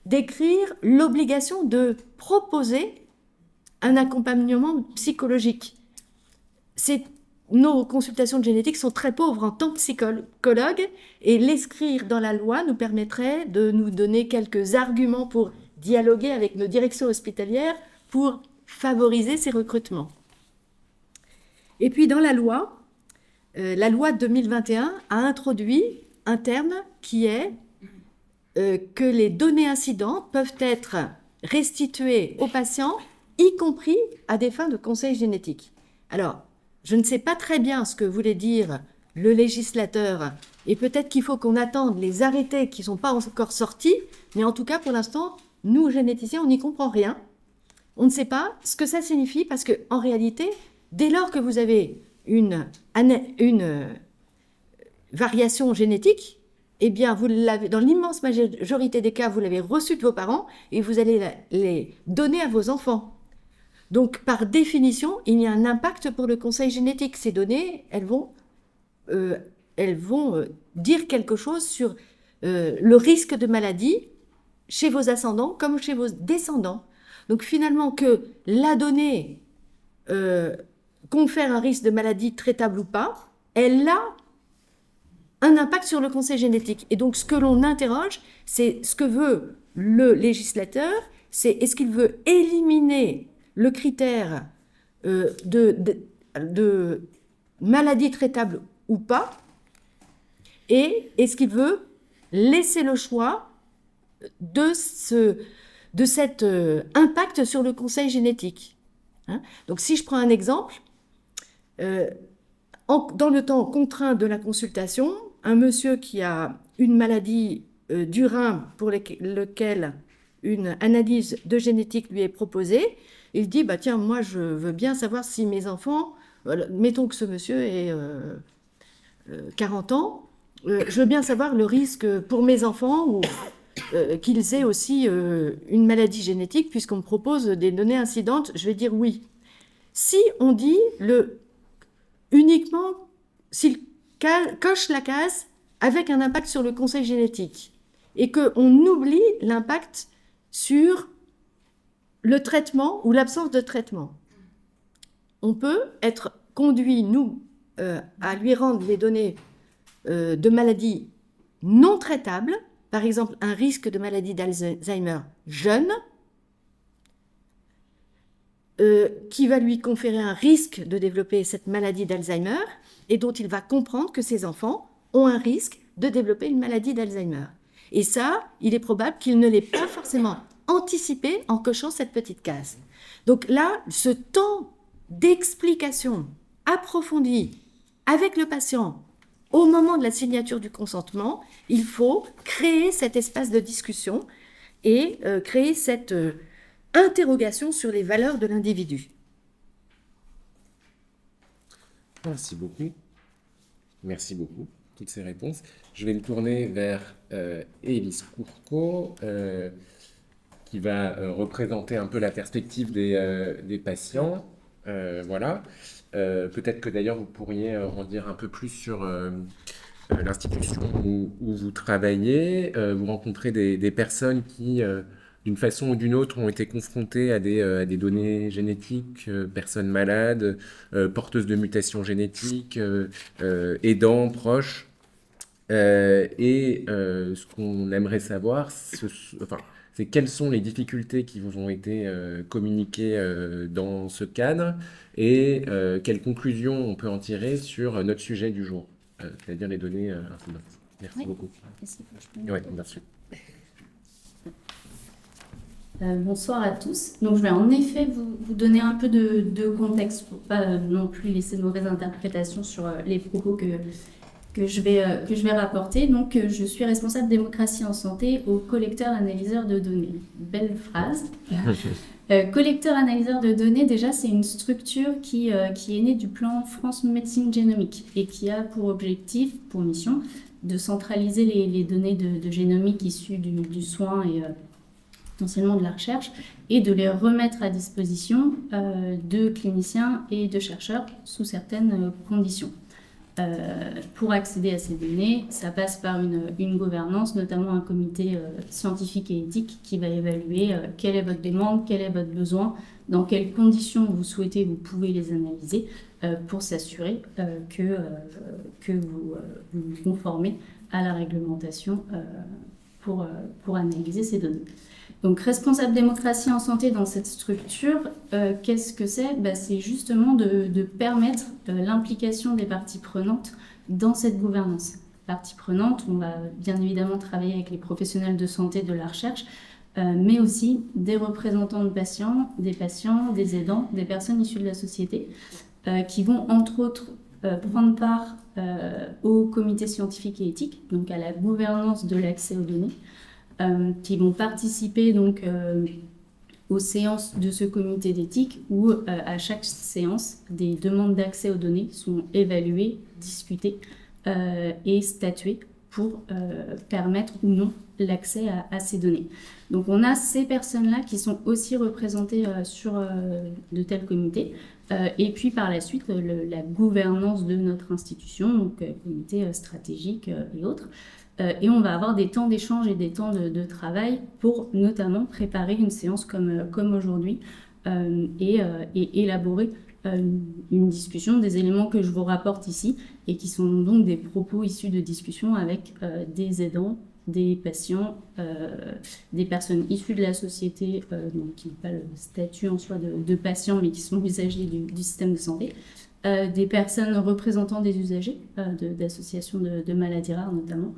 d'écrire l'obligation de proposer un accompagnement psychologique. Nos consultations de génétique sont très pauvres en tant que psychologues et l'inscrire dans la loi nous permettrait de nous donner quelques arguments pour dialoguer avec nos directions hospitalières pour favoriser ces recrutements. Et puis dans la loi 2021 a introduit un terme qui est que les données incidentes peuvent être restituées aux patients, y compris à des fins de conseil génétique. Alors, je ne sais pas très bien ce que voulait dire le législateur, et peut-être qu'il faut qu'on attende les arrêtés qui ne sont pas encore sortis, mais en tout cas, pour l'instant, nous, généticiens, on n'y comprend rien. On ne sait pas ce que ça signifie, parce qu'en réalité, dès lors que vous avez une variation génétique, eh bien, vous l'avez, dans l'immense majorité des cas, vous l'avez reçue de vos parents, et vous allez les donner à vos enfants. Donc, par définition, il y a un impact pour le conseil génétique. Ces données, elles vont dire quelque chose sur le risque de maladie chez vos ascendants comme chez vos descendants. Donc, finalement, que la donnée confère un risque de maladie traitable ou pas, elle a un impact sur le conseil génétique. Et donc, ce que l'on interroge, c'est ce que veut le législateur, c'est est-ce qu'il veut éliminer le critère de maladie traitable ou pas, et est-ce qu'il veut laisser le choix de cet impact sur le conseil génétique. Donc si je prends un exemple, dans le temps contraint de la consultation, un monsieur qui a une maladie du rein pour lequel une analyse de génétique lui est proposée, il dit, bah tiens, moi je veux bien savoir si mes enfants, mettons que ce monsieur ait 40 ans, je veux bien savoir le risque pour mes enfants ou qu'ils aient aussi une maladie génétique, puisqu'on me propose des données incidentes, je vais dire oui. Si on dit uniquement, s'il coche la case avec un impact sur le conseil génétique, et qu'on oublie l'impact sur le traitement ou l'absence de traitement. On peut être conduit, nous, à lui rendre les données de maladies non traitables, par exemple un risque de maladie d'Alzheimer jeune, qui va lui conférer un risque de développer cette maladie d'Alzheimer et dont il va comprendre que ses enfants ont un risque de développer une maladie d'Alzheimer. Et ça, il est probable qu'il ne l'ait pas forcément anticipé en cochant cette petite case. Donc là, ce temps d'explication approfondie avec le patient au moment de la signature du consentement, il faut créer cet espace de discussion et créer cette interrogation sur les valeurs de l'individu. Merci beaucoup. Merci beaucoup. toutes ces réponses. Je vais me tourner vers Élise Courcot, qui va représenter un peu la perspective des patients. Voilà. Peut-être que d'ailleurs vous pourriez en dire un peu plus sur l'institution où vous travaillez. Vous rencontrez des personnes qui, d'une façon ou d'une autre, ont été confrontées à des données génétiques, personnes malades, porteuses de mutations génétiques, aidants, proches. Ce qu'on aimerait savoir, c'est quelles sont les difficultés qui vous ont été communiquées dans ce cadre et quelles conclusions on peut en tirer sur notre sujet du jour, c'est-à-dire les données incidentes. Merci beaucoup. Ouais, merci. Bonsoir à tous. Donc, je vais en effet vous donner un peu de contexte pour pas non plus laisser de mauvaises interprétations sur les propos que je vais rapporter. Donc, je suis responsable démocratie en santé au collecteur-analyseur de données. Belle phrase. Collecteur-analyseur de données, déjà, c'est une structure qui est née du plan France Médecine Génomique et qui a pour objectif, pour mission, de centraliser les données de génomique issues du soin et potentiellement de la recherche et de les remettre à disposition de cliniciens et de chercheurs sous certaines conditions. Pour accéder à ces données, ça passe par une gouvernance, notamment un comité scientifique et éthique qui va évaluer quelle est votre demande, quel est votre besoin, dans quelles conditions vous souhaitez, vous pouvez les analyser pour s'assurer que vous vous conformez à la réglementation pour analyser ces données. Donc, responsable démocratie en santé dans cette structure, qu'est-ce que c'est ? C'est justement de permettre l'implication des parties prenantes dans cette gouvernance. Parties prenantes, on va bien évidemment travailler avec les professionnels de santé de la recherche, mais aussi des représentants de patients, des aidants, des personnes issues de la société, qui vont entre autres prendre part au comité scientifique et éthique, donc à la gouvernance de l'accès aux données, qui vont participer donc aux séances de ce comité d'éthique où à chaque séance, des demandes d'accès aux données sont évaluées, discutées et statuées pour permettre ou non l'accès à ces données. Donc on a ces personnes-là qui sont aussi représentées sur de tels comités et puis par la suite la gouvernance de notre institution, donc comité stratégique et autres. Et on va avoir des temps d'échange et des temps de travail pour notamment préparer une séance comme aujourd'hui et élaborer une discussion, des éléments que je vous rapporte ici et qui sont donc des propos issus de discussions avec des aidants, des patients, des personnes issues de la société, donc qui n'ont pas le statut en soi de patients mais qui sont usagers du système de santé, des personnes représentant des usagers, d'associations de maladies rares notamment.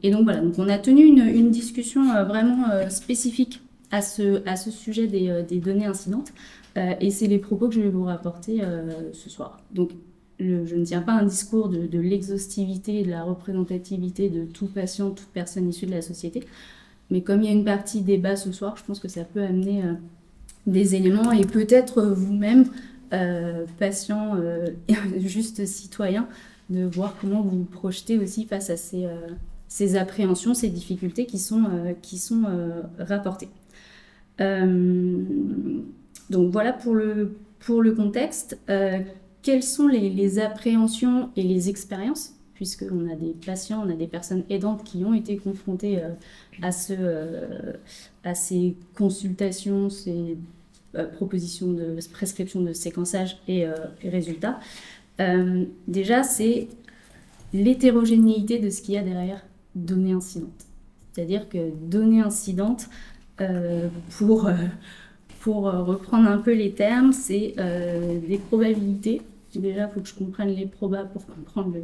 Et donc voilà, donc on a tenu une discussion vraiment spécifique à ce sujet des données incidentes et c'est les propos que je vais vous rapporter ce soir. Donc je ne tiens pas un discours de l'exhaustivité et de la représentativité de tout patient, toute personne issue de la société, mais comme il y a une partie débat ce soir, je pense que ça peut amener des éléments et peut-être vous-même, patient, juste citoyen, de voir comment vous vous projetez aussi face à ces appréhensions, ces difficultés qui sont rapportées. Donc voilà pour le contexte. Quelles sont les appréhensions et les expériences, puisqu'on a des patients, on a des personnes aidantes qui ont été confrontées à ces consultations, ces propositions de prescription de séquençage et résultats. Déjà, c'est l'hétérogénéité de ce qu'il y a derrière données incidentes. C'est-à-dire que données incidentes, pour reprendre un peu les termes, c'est des probabilités. Déjà, il faut que je comprenne les probas pour comprendre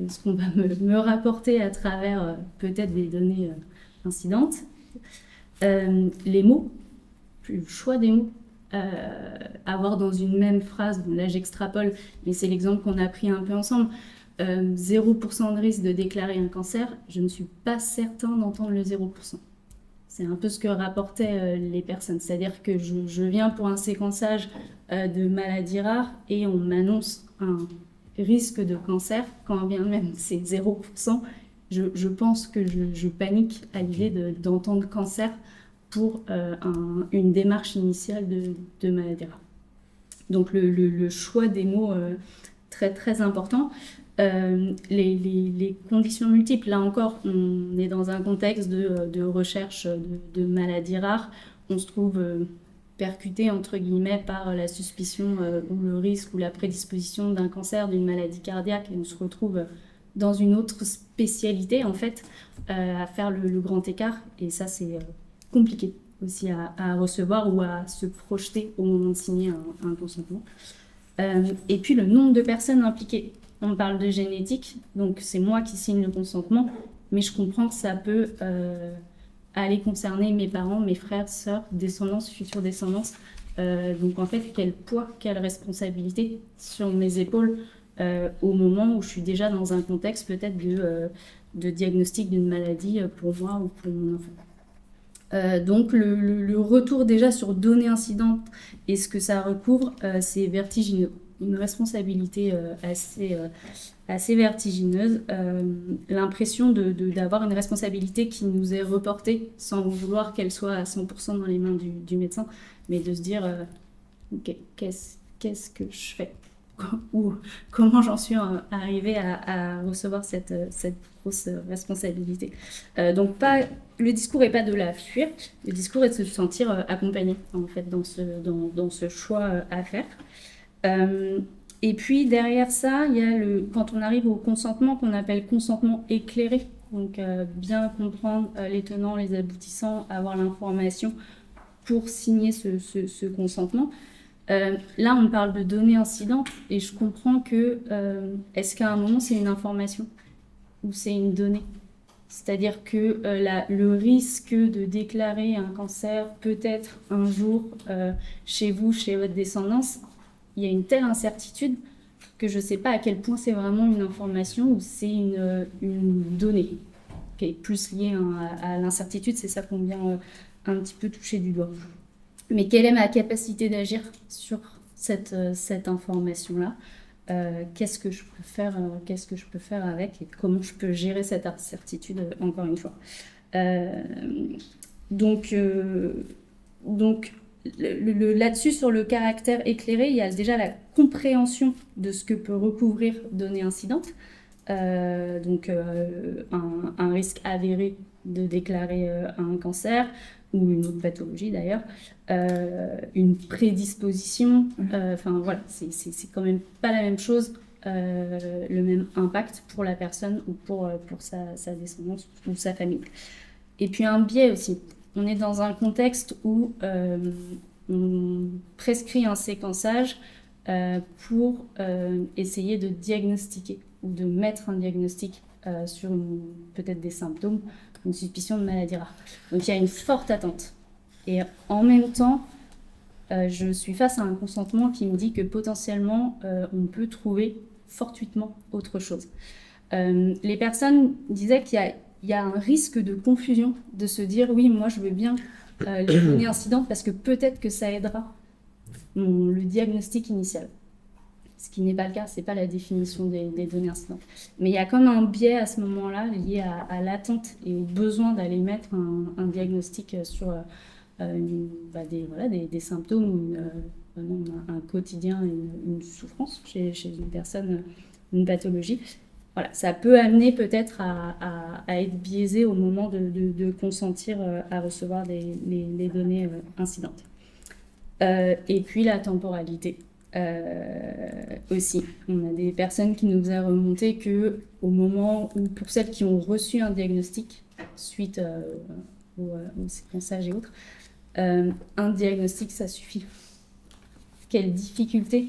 ce qu'on va me rapporter à travers peut-être des données incidentes. Les mots, le choix des mots. Avoir dans une même phrase, bon, là j'extrapole, mais c'est l'exemple qu'on a pris un peu ensemble, 0% de risque de déclarer un cancer, je ne suis pas certain d'entendre le 0%. C'est un peu ce que rapportaient les personnes, c'est-à-dire que je viens pour un séquençage de maladies rares et on m'annonce risque de cancer, quand bien même c'est 0%, je pense que je panique à l'idée d'entendre cancer pour une démarche initiale de maladie rare. Donc le choix des mots très très important. Les conditions multiples, là encore, on est dans un contexte de recherche de maladies rares. On se trouve percuté, entre guillemets, par la suspicion ou le risque ou la prédisposition d'un cancer, d'une maladie cardiaque, et on se retrouve dans une autre spécialité, en fait, à faire le grand écart. Et ça, c'est compliqué aussi à recevoir ou à se projeter au moment de signer un consentement. Et puis, le nombre de personnes impliquées. On parle de génétique, donc c'est moi qui signe le consentement, mais je comprends que ça peut aller concerner mes parents, mes frères, sœurs, descendance, futures descendances. Donc en fait, quel poids, quelle responsabilité sur mes épaules au moment où je suis déjà dans un contexte peut-être de diagnostic d'une maladie pour moi ou pour mon enfant. Donc le retour déjà sur données incidentes et ce que ça recouvre, c'est vertigineux. Une responsabilité assez vertigineuse, l'impression d'avoir une responsabilité qui nous est reportée sans vouloir qu'elle soit à 100% dans les mains du médecin, mais de se dire qu'est-ce que je fais ou comment j'en suis arrivée à recevoir cette grosse responsabilité. Donc le discours n'est pas de la fuir, le discours est de se sentir accompagné en fait dans ce choix à faire. Et puis derrière ça, il y a quand on arrive au consentement qu'on appelle consentement éclairé. Donc bien comprendre les tenants, les aboutissants, avoir l'information pour signer ce consentement. Là, on parle de données incidentes et je comprends que est-ce qu'à un moment c'est une information ou c'est une donnée? C'est-à-dire que le risque de déclarer un cancer peut-être un jour chez vous, chez votre descendance, il y a une telle incertitude que je ne sais pas à quel point c'est vraiment une information ou c'est une donnée qui est plus liée à l'incertitude. C'est ça qu'on vient un petit peu toucher du doigt. Mais quelle est ma capacité d'agir sur cette information-là? Qu'est-ce que je peux faire avec et comment je peux gérer cette incertitude encore une fois. Donc là-dessus, sur le caractère éclairé, il y a déjà la compréhension de ce que peut recouvrir données incidentes, donc un risque avéré de déclarer un cancer ou une autre pathologie d'ailleurs, une prédisposition, enfin voilà, c'est quand même pas la même chose, le même impact pour la personne ou pour sa descendance ou sa famille. Et puis un biais aussi. On est dans un contexte où on prescrit un séquençage pour essayer de diagnostiquer ou de mettre un diagnostic sur peut-être des symptômes, une suspicion de maladie rare. Donc il y a une forte attente. Et en même temps, je suis face à un consentement qui me dit que potentiellement, on peut trouver fortuitement autre chose. Les personnes disaient qu'il y a un risque de confusion, de se dire oui, moi je veux bien les données incidentes parce que peut-être que ça aidera le diagnostic initial. Ce qui n'est pas le cas, ce n'est pas la définition des données incidentes. Mais il y a comme un biais à ce moment-là lié à l'attente et au besoin d'aller mettre un diagnostic sur des symptômes, un quotidien, une souffrance chez une personne, une pathologie. Voilà, ça peut amener peut-être à être biaisé au moment de consentir à recevoir les données incidentes. Et puis la temporalité aussi. On a des personnes qui nous ont remonté qu'au moment où, pour celles qui ont reçu un diagnostic suite au séquençage et autres, un diagnostic, ça suffit. Quelle difficulté!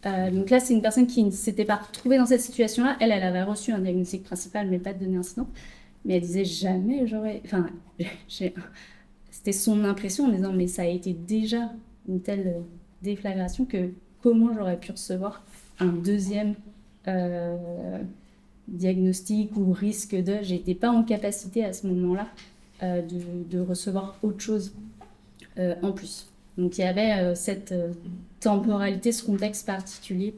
Donc là, c'est une personne qui ne s'était pas retrouvée dans cette situation-là. Elle avait reçu un diagnostic principal, mais pas de données incidentes. Mais elle disait jamais j'aurais... Enfin, c'était son impression en disant mais ça a été déjà une telle déflagration que comment j'aurais pu recevoir un deuxième diagnostic ou risque de... J'étais pas en capacité à ce moment-là de recevoir autre chose en plus. Donc il y avait cette temporalité, ce contexte particulier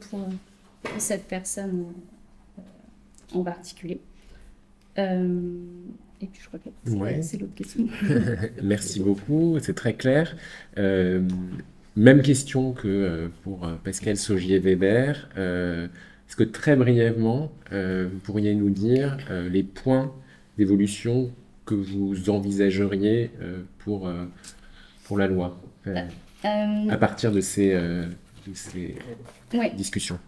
cette personne en particulier. Et puis je crois que c'est l'autre question. Merci beaucoup, c'est très clair. Même question que pour Pascal Saugier-Weber. Est-ce que très brièvement, vous pourriez nous dire les points d'évolution que vous envisageriez pour la loi à partir de ces Ouais. discussions?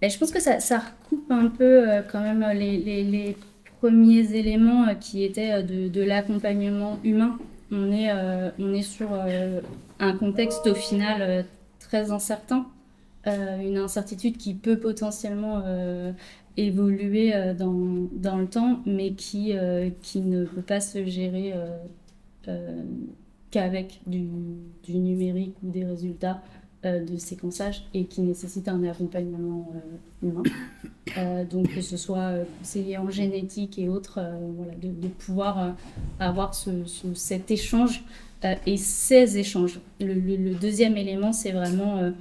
Et je pense que ça recoupe un peu quand même les premiers éléments qui étaient de l'accompagnement humain. On est sur un contexte au final très incertain, une incertitude qui peut potentiellement évoluer dans le temps, mais qui ne peut pas se gérer qu'avec du numérique ou des résultats de séquençage et qui nécessite un accompagnement humain. Donc que ce soit conseillé en génétique et autres, voilà, de pouvoir avoir cet échange et ces échanges. Le deuxième élément, c'est vraiment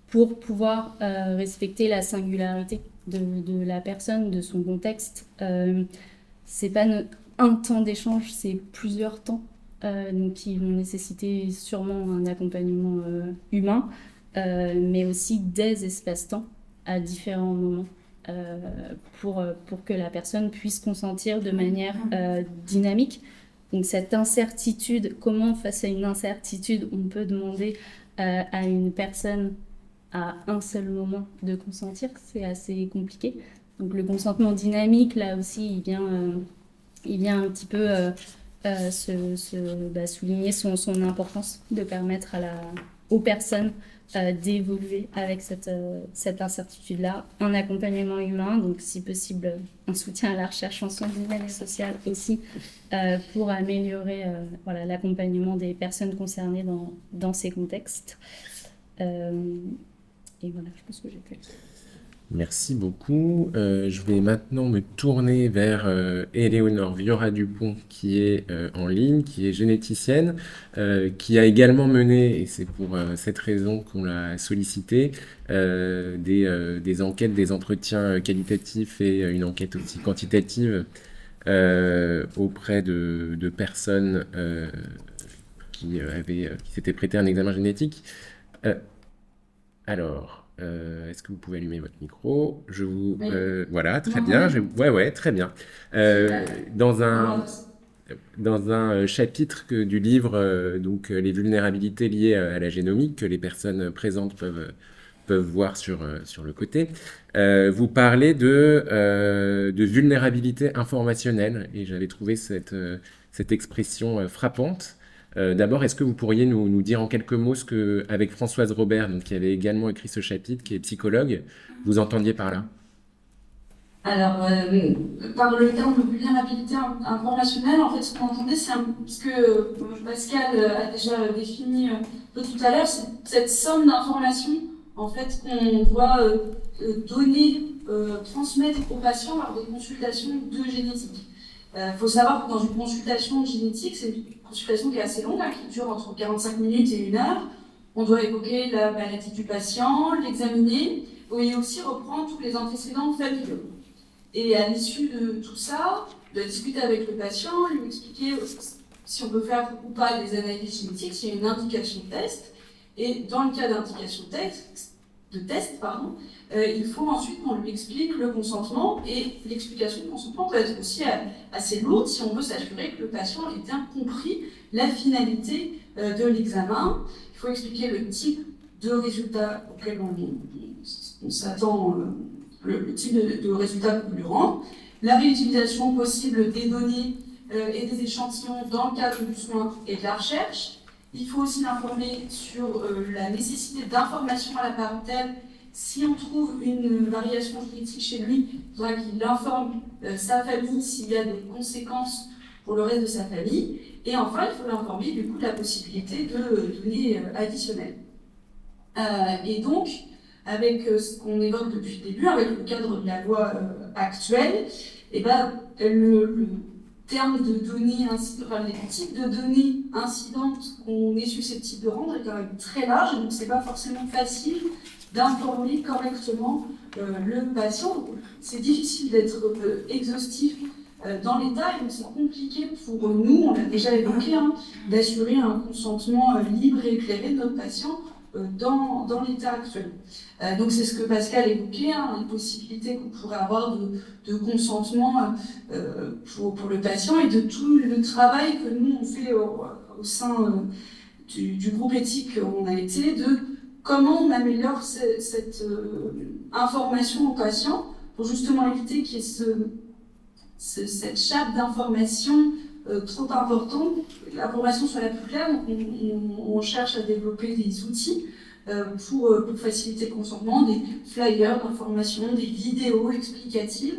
pour pouvoir respecter la singularité de la personne, de son contexte. C'est pas un temps d'échange, c'est plusieurs temps. Donc qui vont nécessiter sûrement un accompagnement humain, mais aussi des espaces-temps à différents moments pour que la personne puisse consentir de manière dynamique. Donc cette incertitude, comment face à une incertitude, on peut demander à une personne à un seul moment de consentir, c'est assez compliqué. Donc le consentement dynamique, là aussi, il vient un petit peu souligner son importance de permettre aux personnes d'évoluer avec cette incertitude-là. Un accompagnement humain, donc si possible un soutien à la recherche en sciences humaines et sociales aussi, pour améliorer l'accompagnement des personnes concernées dans ces contextes. Et voilà, je pense que j'ai fait. Merci beaucoup. Je vais maintenant me tourner vers Éléonore Viora-Dupont, qui est en ligne, qui est généticienne, qui a également mené, et c'est pour cette raison qu'on l'a sollicité, des enquêtes, des entretiens qualitatifs et une enquête aussi quantitative auprès de personnes qui s'étaient prêtées à un examen génétique. Est-ce que vous pouvez allumer votre micro? Oui. Voilà, très bien. Ouais, très bien. Dans un chapitre du livre, les vulnérabilités liées à la génomique que les personnes présentes peuvent voir sur le côté, vous parlez de vulnérabilité informationnelle, et j'avais trouvé cette expression frappante. D'abord, est-ce que vous pourriez nous dire en quelques mots ce que, avec Françoise Robert, donc, qui avait également écrit ce chapitre, qui est psychologue, vous entendiez par là? Alors, par le terme de vulnérabilité informationnelle, en fait, ce qu'on entendait, c'est ce que Pascal a déjà défini tout à l'heure, c'est cette somme d'informations, en fait, qu'on doit transmettre aux patients lors des consultations de génétique. Faut savoir que dans une consultation génétique, c'est une consultation qui est assez longue, qui dure entre 45 minutes et 1 heure. On doit évoquer la maladie du patient, l'examiner, et aussi reprendre tous les antécédents familiaux. Et à l'issue de tout ça, de discuter avec le patient, lui expliquer si on peut faire ou pas des analyses génétiques, s'il y a une indication de test. Et dans le cas d'indication de test, il faut ensuite qu'on lui explique le consentement, et l'explication du consentement peut être aussi assez lourde si on veut s'assurer que le patient ait bien compris la finalité de l'examen. Il faut expliquer le type de résultat auquel on s'attend, le type de résultat qu'on lui rend, la réutilisation possible des données et des échantillons dans le cadre du soin et de la recherche. Il faut aussi l'informer sur la nécessité d'information à la parentèle. Si on trouve une variation génétique chez lui, il faudra qu'il informe sa famille s'il y a des conséquences pour le reste de sa famille. Et enfin, il faut l'informer du coup de la possibilité de données additionnelles. Et donc, avec ce qu'on évoque depuis le début, avec le cadre de la loi actuelle, termes de données, enfin, les types de données incidentes qu'on est susceptible de rendre est quand même très large, donc c'est pas forcément facile d'informer correctement le patient. C'est difficile d'être exhaustif dans l'état, et donc c'est compliqué pour nous, on l'a déjà évoqué, hein, d'assurer un consentement libre et éclairé de notre patient dans l'état actuel. Donc c'est ce que Pascal évoquait, hein, les possibilités qu'on pourrait avoir de consentement pour le patient, et de tout le travail que nous on fait au sein du groupe éthique où on a été, de comment on améliore cette information au patient pour justement éviter qu'il y ait cette chape d'information trop importante. L'information soit la plus claire, donc on cherche à développer des outils pour faciliter le consentement, des flyers d'information, des vidéos explicatives,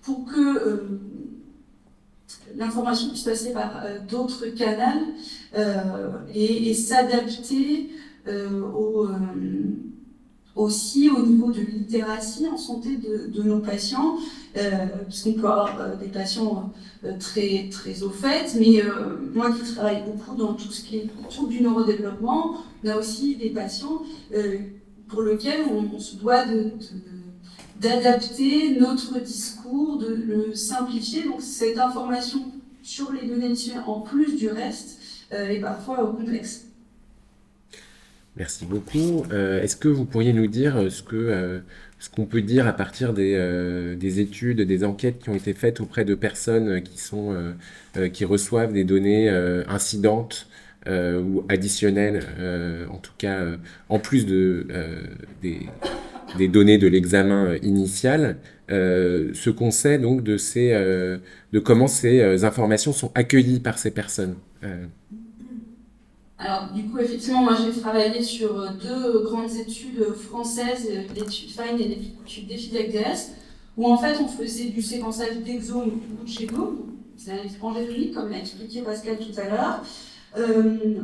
pour que l'information puisse passer par d'autres canaux et s'adapter aussi au niveau de littératie en santé de nos patients, puisqu'on peut avoir des patients très, très au fait, mais moi qui travaille beaucoup dans tout ce qui est trouble du neurodéveloppement, on a aussi des patients pour lesquels on se doit d'adapter notre discours, de le simplifier. Donc cette information sur les données additionnelles en plus du reste est parfois complexe. Merci beaucoup. Est-ce que vous pourriez nous dire ce qu'on peut dire à partir des études, des enquêtes qui ont été faites auprès de personnes qui reçoivent des données incidentes ou additionnelles, en tout cas en plus des données de l'examen initial, ce qu'on sait donc de comment ces informations sont accueillies par ces personnes. Alors, du coup, effectivement, moi j'ai travaillé sur deux grandes études françaises, l'étude FIND et l'étude DEFI-DECDS, où en fait on faisait du séquençage d'exomes ou de génomes, c'est un étranger, comme l'a expliqué Pascal tout à l'heure,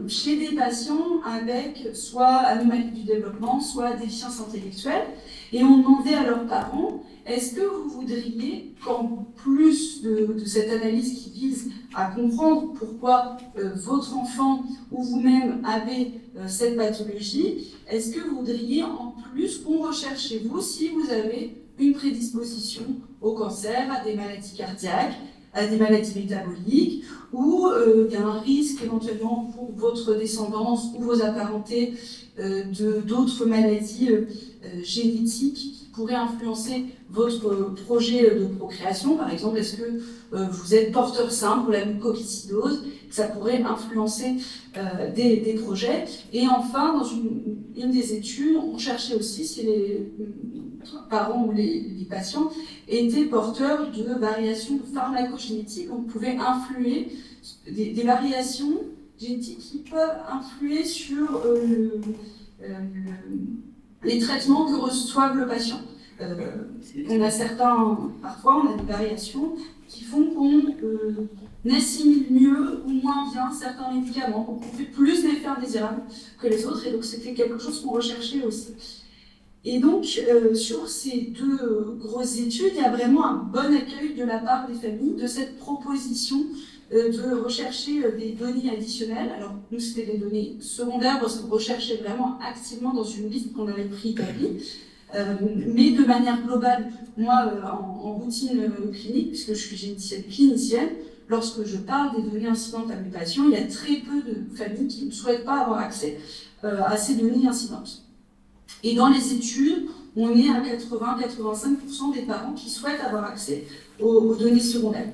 chez des patients avec soit anomalie du développement, soit déficience intellectuelle, et on demandait à leurs parents: est-ce que vous voudriez qu'en plus de cette analyse qui vise à comprendre pourquoi votre enfant ou vous-même avez cette pathologie, est-ce que vous voudriez en plus qu'on recherche chez vous si vous avez une prédisposition au cancer, à des maladies cardiaques, à des maladies métaboliques, ou il y a un risque éventuellement pour votre descendance ou vos apparentés d'autres maladies génétiques qui pourraient influencer votre projet de procréation. Par exemple, est-ce que vous êtes porteur sain pour la mucoviscidose, que ça pourrait influencer des projets. Et enfin, dans une des études, on cherchait aussi si les parents ou les patients étaient porteurs de variations pharmacogénétiques, on pouvait influer des variations génétiques qui peuvent influer sur les traitements que reçoivent le patient. On a parfois on a des variations qui font qu'on assimile mieux ou moins bien certains médicaments, qu'on fait plus d'effets indésirables que les autres, et donc c'était quelque chose qu'on recherchait aussi. Et donc, sur ces deux grosses études, il y a vraiment un bon accueil de la part des familles de cette proposition de rechercher des données additionnelles. Alors, nous, c'était des données secondaires, parce qu'on recherchait vraiment activement dans une liste qu'on avait préétablie. Mais de manière globale, moi, en routine clinique, puisque je suis généticienne clinicienne, lorsque je parle des données incidentes à mes patients, il y a très peu de familles qui ne souhaitent pas avoir accès à ces données incidentes. Et dans les études, on est à 80-85% des parents qui souhaitent avoir accès aux données secondaires.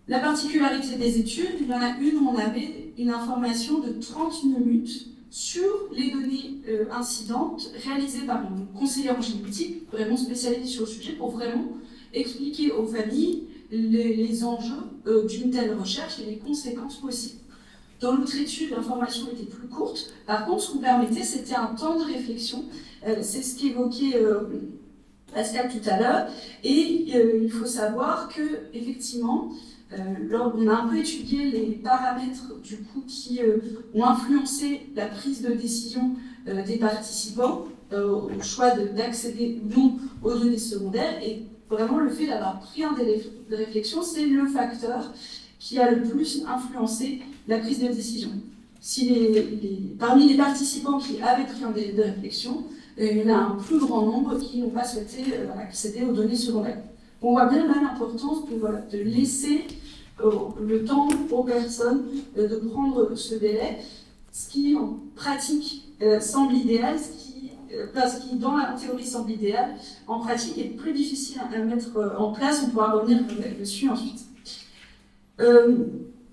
La particularité des études, il y en a une où on avait une information de 30 minutes sur les données incidentes réalisées par une conseillère en génétique, vraiment spécialisée sur le sujet, pour vraiment expliquer aux familles les enjeux d'une telle recherche et les conséquences possibles. Dans l'autre étude, l'information était plus courte. Par contre, ce qu'on permettait, c'était un temps de réflexion. C'est ce qu'évoquait Pascal tout à l'heure. Et il faut savoir que, effectivement, on a un peu étudié les paramètres du coup qui ont influencé la prise de décision des participants au choix d'accéder ou non aux données secondaires. Et vraiment le fait d'avoir pris un délai de réflexion, c'est le facteur qui a le plus influencé la prise de décision. Si parmi les participants qui avaient pris un délai de réflexion, il y en a un plus grand nombre qui n'ont pas souhaité accéder aux données secondaires. On voit bien là l'importance de laisser le temps aux personnes de prendre ce délai, ce qui en pratique semble idéal, ce qui dans la théorie semble idéal, en pratique est plus difficile à mettre en place, on pourra revenir dessus ensuite.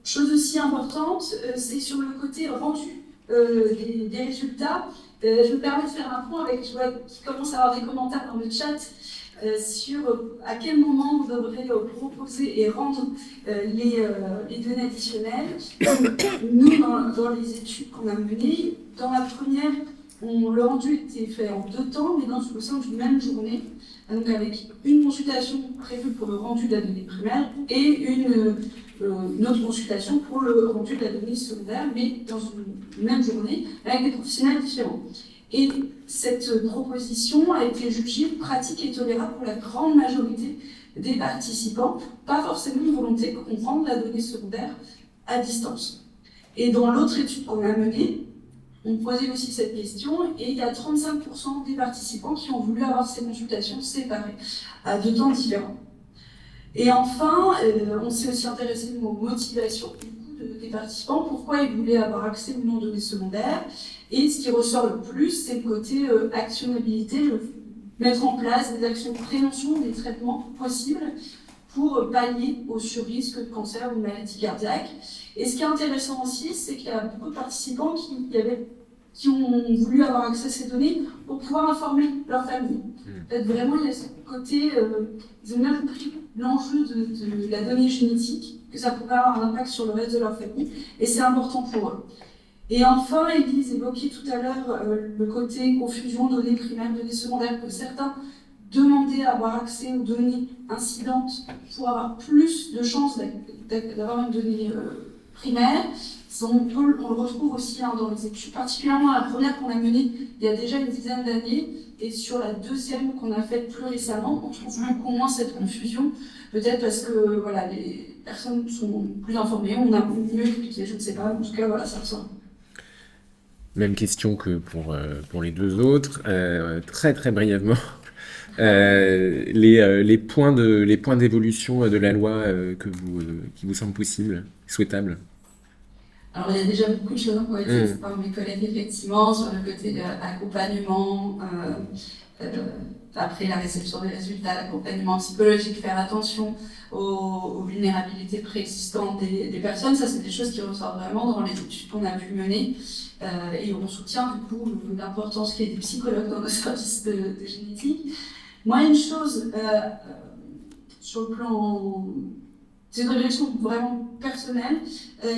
Chose aussi importante, c'est sur le côté rendu des résultats. Je me permets de faire un point avec, je vois qu'il commence à avoir des commentaires dans le chat sur à quel moment vous devrez proposer et rendre les données additionnelles. Nous, dans les études qu'on a menées, dans la première, le rendu était fait en 2 temps, mais dans le sein d'une même journée, donc avec une consultation prévue pour le rendu de la donnée primaire et une autre consultation pour le rendu de la donnée secondaire, mais dans une même journée, avec des professionnels différents. Et cette proposition a été jugée pratique et tolérable pour la grande majorité des participants, pas forcément une volonté de comprendre la donnée secondaire à distance. Et dans l'autre étude qu'on a menée, on posait aussi cette question, et il y a 35% des participants qui ont voulu avoir ces consultations séparées, à 2 temps différents. Et enfin, on s'est aussi intéressé aux motivations des participants, pourquoi ils voulaient avoir accès ou non aux données secondaires. Et ce qui ressort le plus, c'est le côté actionnabilité, mettre en place des actions de prévention des traitements possibles pour pallier au surrisque de cancer ou de maladie cardiaque. Et ce qui est intéressant aussi, c'est qu'il y a beaucoup de participants qui ont voulu avoir accès à ces données pour pouvoir informer leur famille. En fait, vraiment, il y a ce côté, ils ont même pris l'enjeu de la donnée génétique, que ça pouvait avoir un impact sur le reste de leur famille, et c'est important pour eux. Et enfin, Élise évoquait tout à l'heure le côté confusion données primaires, données secondaires, que certains demandaient à avoir accès aux données incidentes pour avoir plus de chances d'avoir une donnée primaire. On le retrouve aussi dans les études, particulièrement la première qu'on a menée il y a déjà une dizaine d'années, et sur la deuxième qu'on a faite plus récemment, on trouve beaucoup moins cette confusion, peut-être parce que voilà, les personnes sont plus informées, on a mieux expliqué, je ne sais pas, en tout cas voilà, ça ressort. Même question que pour les 2 autres, très très brièvement. Les points d'évolution de la loi qui vous semblent possibles, souhaitables. Alors, il y a déjà beaucoup de choses qui ont été dites par mes collègues, effectivement, sur le côté accompagnement, après la réception des résultats, l'accompagnement psychologique, faire attention aux vulnérabilités préexistantes des personnes. Ça, c'est des choses qui ressortent vraiment dans les études qu'on a pu mener. Et on soutient, du coup, l'importance qu'il y ait des psychologues dans nos services de génétique. Moi, une chose, sur le plan... C'est une réflexion vraiment personnelle,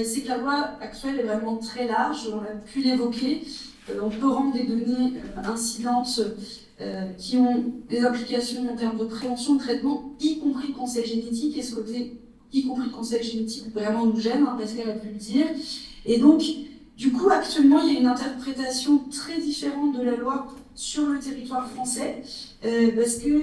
c'est que la loi actuelle est vraiment très large, on a pu l'évoquer. On peut rendre des données incidentes qui ont des applications en termes de prévention, de traitement, y compris le conseil génétique, et ce côté, y compris le conseil génétique, vraiment nous gêne, parce qu'elle a pu le dire. Et donc, du coup, actuellement, il y a une interprétation très différente de la loi sur le territoire français, parce que,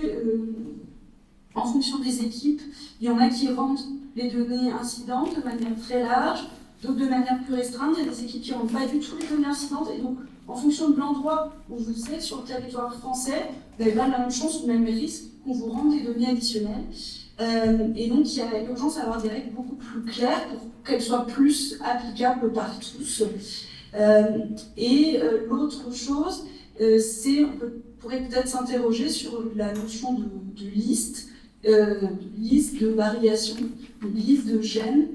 en fonction des équipes, il y en a qui rendent les données incidentes de manière très large, d'autres de manière plus restreinte. Il y a des équipes qui ne rendent pas du tout les données incidentes. Et donc, en fonction de l'endroit où vous êtes sur le territoire français, vous n'avez pas la même chance ou le même risque qu'on vous rende des données additionnelles. Et donc, il y a l'urgence à avoir des règles beaucoup plus claires pour qu'elles soient plus applicables par tous. L'autre chose, c'est on pourrait peut-être s'interroger sur la notion de liste. Liste de variations, une liste de gènes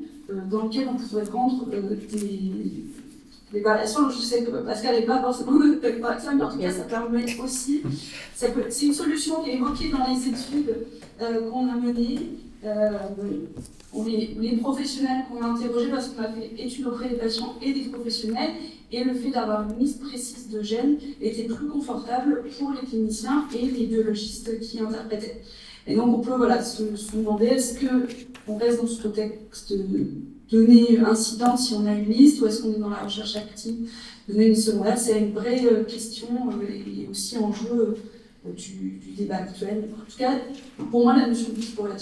dans lequel on pourrait rendre des variations. Je sais que Pascal n'est pas forcément d'accord avec ça, mais en tout cas, ça permet aussi. C'est une solution qui est évoquée dans les études qu'on a menées. Les professionnels qu'on a interrogés, parce qu'on a fait études auprès des patients et des professionnels, et le fait d'avoir une liste précise de gènes était plus confortable pour les cliniciens et les biologistes qui interprétaient. Et donc on peut se demander, est-ce qu'on reste dans ce contexte de données incidentes si on a une liste, ou est-ce qu'on est dans la recherche active de données secondaires? C'est une vraie question et aussi enjeu du débat actuel. En tout cas, pour moi, la notion de liste pourrait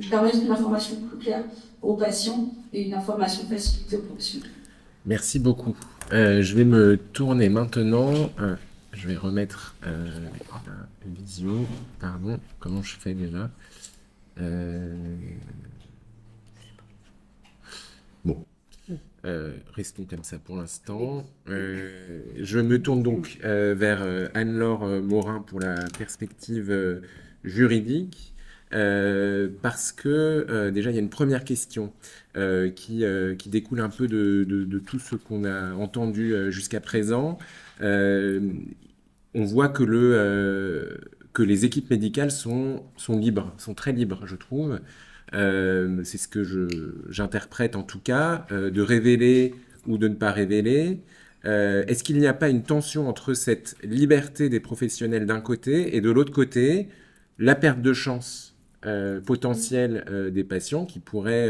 permettre une information plus claire aux patients et une information facilitée aux professionnels. Merci beaucoup. Je vais me tourner maintenant. Je vais remettre la visio. Pardon, comment je fais déjà Bon. Restons comme ça pour l'instant. Je me tourne donc vers Anne-Laure Morin pour la perspective juridique. Parce que déjà il y a une première question qui découle un peu de tout ce qu'on a entendu jusqu'à présent. On voit que les équipes médicales sont libres, sont très libres, je trouve. C'est ce que j'interprète en tout cas, de révéler ou de ne pas révéler. Est-ce qu'il n'y a pas une tension entre cette liberté des professionnels d'un côté et de l'autre côté, la perte de chance potentielle des patients qui pourraient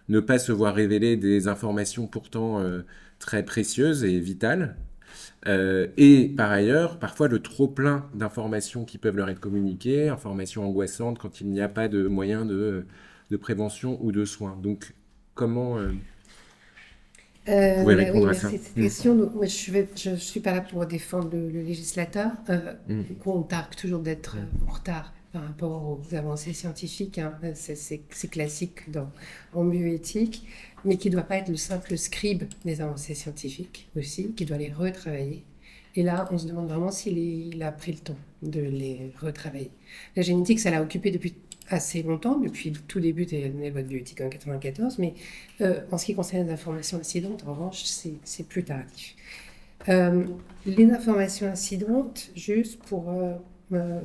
ne pas se voir révéler des informations pourtant très précieuses et vitales, et par ailleurs, parfois le trop-plein d'informations qui peuvent leur être communiquées, informations angoissantes quand il n'y a pas de moyens de prévention ou de soins. Donc, comment vous pouvez répondre à ça? Merci de cette question. Donc, moi, je ne suis pas là pour défendre le législateur. On targue toujours d'être en retard par rapport aux avancées scientifiques. Hein. C'est classique en bioéthique, mais qui ne doit pas être le simple scribe des avancées scientifiques aussi, qui doit les retravailler. Et là, on se demande vraiment s'il a pris le temps de les retravailler. La génétique, ça l'a occupé depuis assez longtemps, depuis le tout début des lois de bioéthique en 1994, mais en ce qui concerne les informations incidentes, en revanche, c'est plus tardif. Les informations incidentes, juste pour un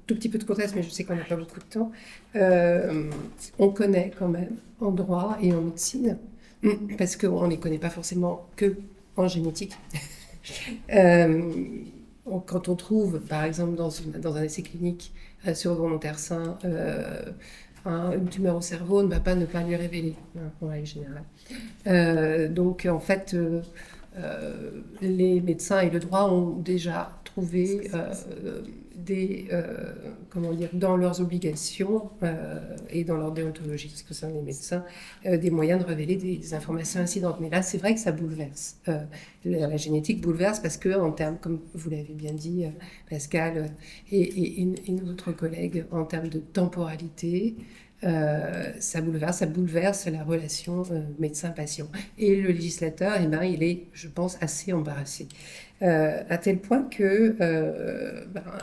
tout petit peu de contexte, mais je sais qu'on n'a pas beaucoup de temps, on connaît quand même en droit et en médecine, parce qu'on ne les connaît pas forcément que en génétique. Quand on trouve, par exemple, dans un essai clinique sur volontaire sain, une tumeur au cerveau, on ne va pas ne pas lui révéler, en règle générale. Donc, en fait, les médecins et le droit ont déjà trouvé dans leurs obligations et dans leur déontologie, ce que sont les médecins, des moyens de révéler des informations incidentes. Mais là, c'est vrai que ça bouleverse. La génétique bouleverse parce que, en termes, comme vous l'avez bien dit, Pascal et nos autres collègues, en termes de temporalité, ça bouleverse la relation médecin-patient. Et le législateur, il est, je pense, assez embarrassé. À tel point que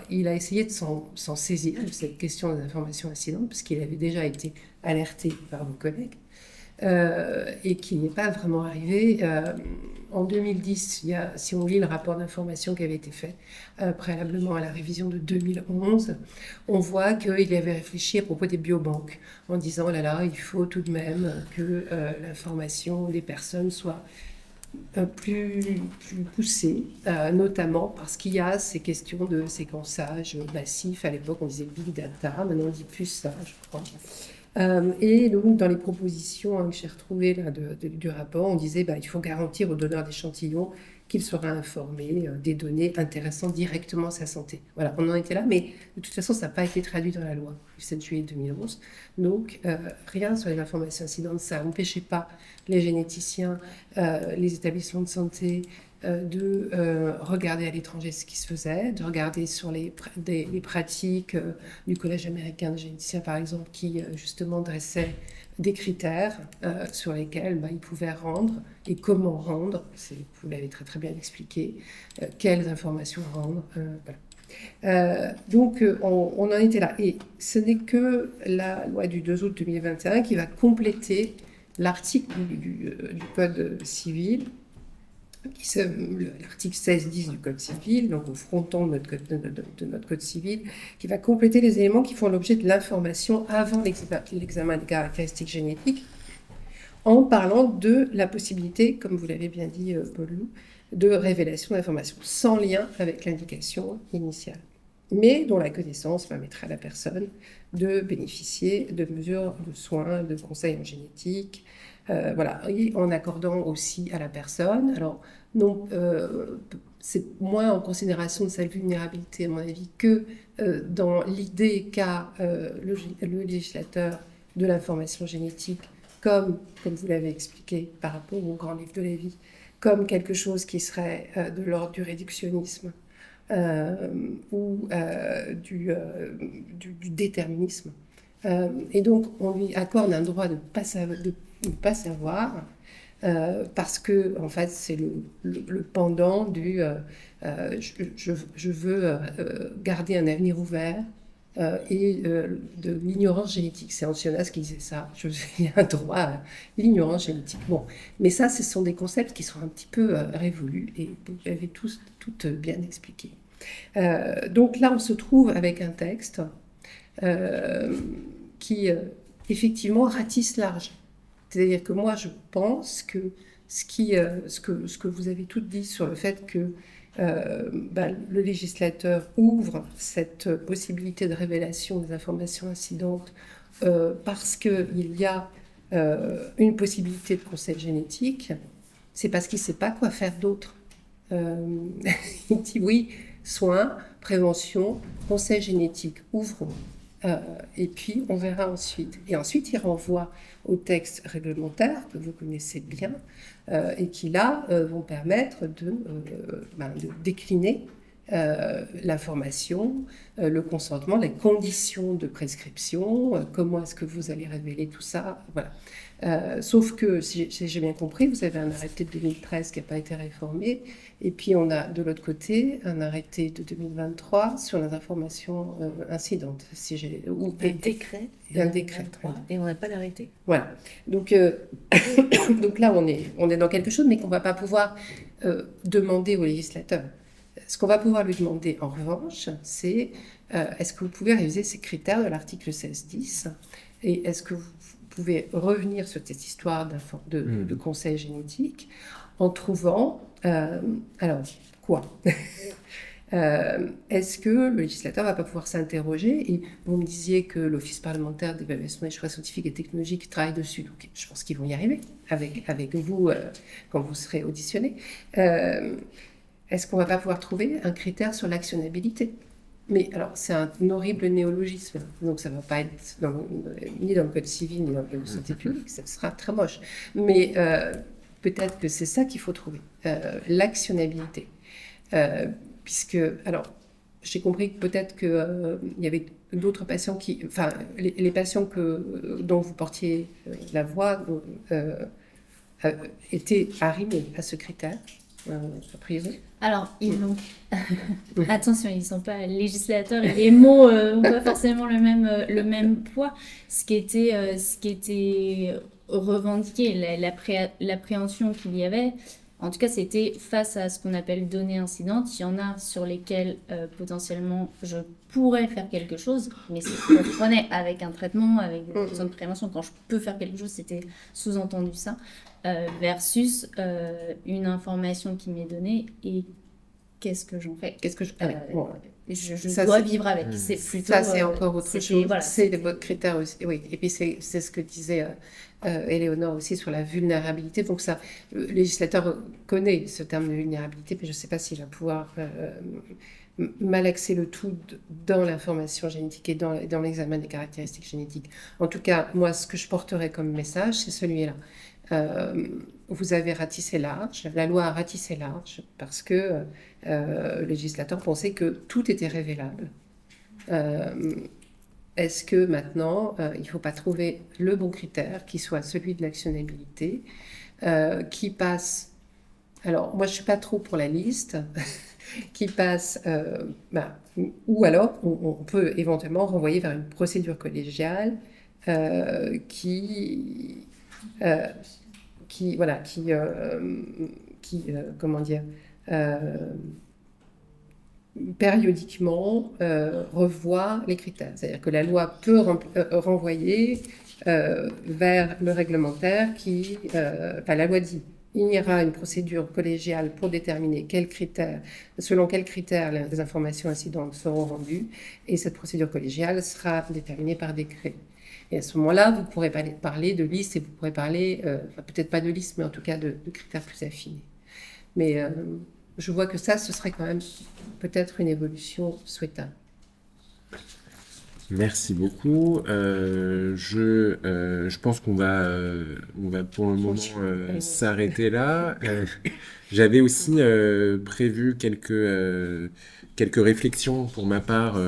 il a essayé de s'en saisir de cette question des informations incidentes, parce qu'il avait déjà été alerté par vos collègues, et qu'il n'y est pas vraiment arrivé. En 2010, si on lit le rapport d'information qui avait été fait préalablement à la révision de 2011, on voit qu'il avait réfléchi à propos des biobanques, en disant, oh là là, il faut tout de même que l'information des personnes soit plus poussée, notamment parce qu'il y a ces questions de séquençage massif. À l'époque, on disait big data, maintenant on dit plus ça, je crois. Et donc, dans les propositions que j'ai retrouvées là, du rapport, on disait il faut garantir aux donneurs d'échantillons qu'il sera informé des données intéressant directement sa santé. Voilà, on en était là, mais de toute façon, ça n'a pas été traduit dans la loi du 7 juillet 2011. Donc, rien sur les informations incidentes, ça n'empêchait pas les généticiens, les établissements de santé, de regarder à l'étranger ce qui se faisait, de regarder sur les pratiques du Collège américain de généticiens, par exemple, qui justement dressait des critères sur lesquels ils pouvaient rendre et comment rendre, vous l'avez très très bien expliqué, quelles informations rendre. Voilà. Donc on en était là. Et ce n'est que la loi du 2 août 2021 qui va compléter l'article du Code civil, l'article 16.10 du Code civil, donc au fronton de notre Code civil, qui va compléter les éléments qui font l'objet de l'information avant l'examen des caractéristiques génétiques, en parlant de la possibilité, comme vous l'avez bien dit, Paul Loup, de révélation d'informations sans lien avec l'indication initiale, mais dont la connaissance permettra à la personne de bénéficier de mesures de soins, de conseils en génétique, Voilà, et en accordant aussi à la personne, alors non, c'est moins en considération de sa vulnérabilité, à mon avis, que dans l'idée qu'a le législateur de l'information génétique, comme vous l'avez expliqué par rapport au grand livre de Lévy, comme quelque chose qui serait de l'ordre du réductionnisme ou du déterminisme. Et donc, on lui accorde un droit de ne pas savoir, parce que, en fait, c'est le pendant du je veux garder un avenir ouvert et de l'ignorance génétique. C'est Ancionas qui disait ça. J'ai un droit à l'ignorance génétique. Bon, mais ça, ce sont des concepts qui sont un petit peu révolus et vous l'avez toutes bien expliqué. Donc là, on se trouve avec un texte qui, effectivement, ratisse large. C'est-à-dire que moi, je pense que ce que vous avez toutes dit sur le fait que le législateur ouvre cette possibilité de révélation des informations incidentes parce qu'il y a une possibilité de conseil génétique, c'est parce qu'il ne sait pas quoi faire d'autre. Il dit oui, soins, prévention, conseil génétique, ouvrons. Et puis on verra ensuite. Et ensuite, il renvoie aux textes réglementaires que vous connaissez bien et qui, là, vont permettre de décliner l'information, le consentement, les conditions de prescription, comment est-ce que vous allez révéler tout ça, voilà. Sauf que, si j'ai bien compris, vous avez un arrêté de 2013 qui n'a pas été réformé, et puis on a de l'autre côté un arrêté de 2023 sur les informations incidentes. Un décret. Un décret. Et on n'a pas l'arrêté. Voilà. Donc, donc là, on est dans quelque chose, mais qu'on ne va pas pouvoir demander au législateur. Ce qu'on va pouvoir lui demander, en revanche, c'est est-ce que vous pouvez réviser ces critères de l'article 16.10 et est-ce que vous pouvez revenir sur cette histoire de conseil génétique en trouvant... alors, quoi est-ce que le législateur ne va pas pouvoir s'interroger? Et vous me disiez que l'Office parlementaire d'évaluation des choix scientifiques et technologiques travaille dessus. Donc, je pense qu'ils vont y arriver avec vous quand vous serez auditionné. Est-ce qu'on ne va pas pouvoir trouver un critère sur l'actionnabilité? Mais alors, c'est un horrible néologisme, donc ça ne va pas être ni dans le code civil, ni dans le code de santé publique, ça sera très moche. Mais peut-être que c'est ça qu'il faut trouver, l'actionnabilité. Puisque, alors, j'ai compris que peut-être qu'il y avait d'autres patients qui... Enfin, les patients dont vous portiez la voix étaient arrimés à ce critère. A priori. Alors, attention, ils ne sont pas législateurs et les mots n'ont pas forcément le même poids. Ce qui était revendiqué, l'appréhension qu'il y avait, en tout cas, c'était face à ce qu'on appelle données incidentes. Il y en a sur lesquelles potentiellement je pourrais faire quelque chose, mais c'est qu'on prenait avec un traitement, avec des besoins de prévention. Quand je peux faire quelque chose, c'était sous-entendu ça. Versus une information qui m'est donnée et qu'est-ce que j'en fais? Je dois vivre avec. C'est plutôt, ça, c'est encore autre chose. Voilà, c'est votre critère aussi. Oui. Et puis, c'est ce que disait Éléonore aussi sur la vulnérabilité. Donc, ça, le législateur connaît ce terme de vulnérabilité, mais je ne sais pas s'il va pouvoir malaxer le tout dans l'information génétique et dans l'examen des caractéristiques génétiques. En tout cas, moi, ce que je porterai comme message, c'est celui-là. Vous avez ratissé large, la loi a ratissé large parce que le législateur pensait que tout était révélable. Est-ce que maintenant, il ne faut pas trouver le bon critère qui soit celui de l'actionnabilité, qui passe... Alors, moi, je ne suis pas trop pour la liste, qui passe... ou alors, on peut éventuellement renvoyer vers une procédure collégiale qui périodiquement revoit les critères. C'est-à-dire que la loi peut renvoyer vers le réglementaire la loi dit il y aura une procédure collégiale pour déterminer selon quels critères les informations incidentes seront rendues, et cette procédure collégiale sera déterminée par décret. Et à ce moment-là, vous pourrez parler de liste et vous pourrez parler, peut-être pas de liste, mais en tout cas de critères plus affinés. Mais je vois que ça, ce serait quand même peut-être une évolution souhaitable. Merci beaucoup. Je pense qu'on va pour le moment s'arrêter là. J'avais aussi prévu quelques réflexions pour ma part pour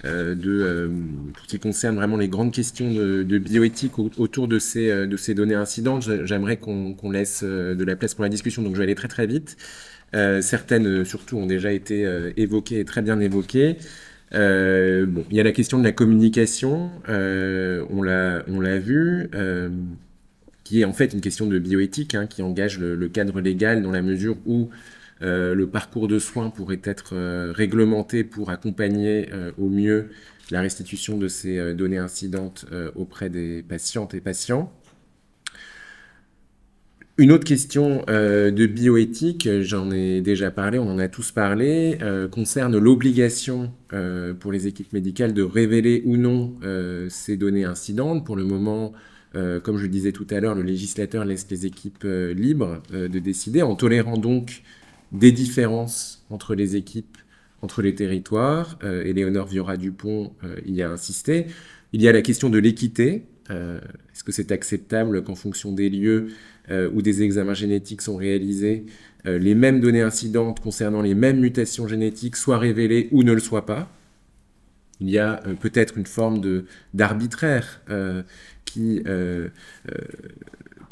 ce qui concerne vraiment les grandes questions de bioéthique autour de ces données incidentes. J'aimerais qu'on laisse de la place pour la discussion, donc je vais aller très très vite. Certaines surtout ont déjà été évoquées et très bien évoquées. Il y a la question de la communication, on l'a vu, qui est en fait une question de bioéthique, qui engage le cadre légal dans la mesure où le parcours de soins pourrait être réglementé pour accompagner au mieux la restitution de ces données incidentes auprès des patientes et patients. Une autre question de bioéthique, j'en ai déjà parlé, on en a tous parlé, concerne l'obligation pour les équipes médicales de révéler ou non ces données incidentes. Pour le moment, comme je le disais tout à l'heure, le législateur laisse les équipes libres de décider, en tolérant donc des différences entre les équipes, entre les territoires. Éléonore Viora-Dupont y a insisté. Il y a la question de l'équité. Est-ce que c'est acceptable qu'en fonction des lieux où des examens génétiques sont réalisés, les mêmes données incidentes concernant les mêmes mutations génétiques soient révélées ou ne le soient pas? Il y a peut-être une forme d'arbitraire qui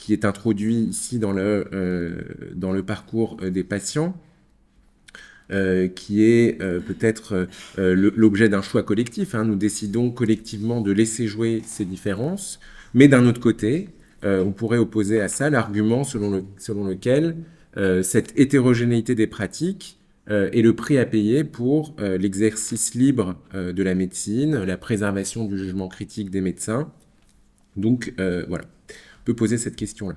est introduit ici dans le parcours des patients, qui est peut-être l'objet d'un choix collectif. Nous décidons collectivement de laisser jouer ces différences, mais d'un autre côté, on pourrait opposer à ça l'argument selon lequel cette hétérogénéité des pratiques est le prix à payer pour l'exercice libre de la médecine, la préservation du jugement critique des médecins. Donc voilà, on peut poser cette question-là.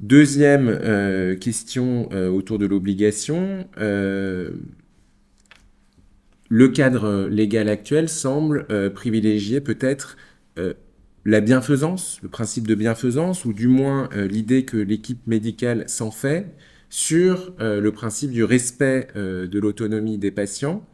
Deuxième question autour de l'obligation. Le cadre légal actuel semble privilégier peut-être la bienfaisance, le principe de bienfaisance, ou du moins l'idée que l'équipe médicale s'en fait sur le principe du respect de l'autonomie des patients,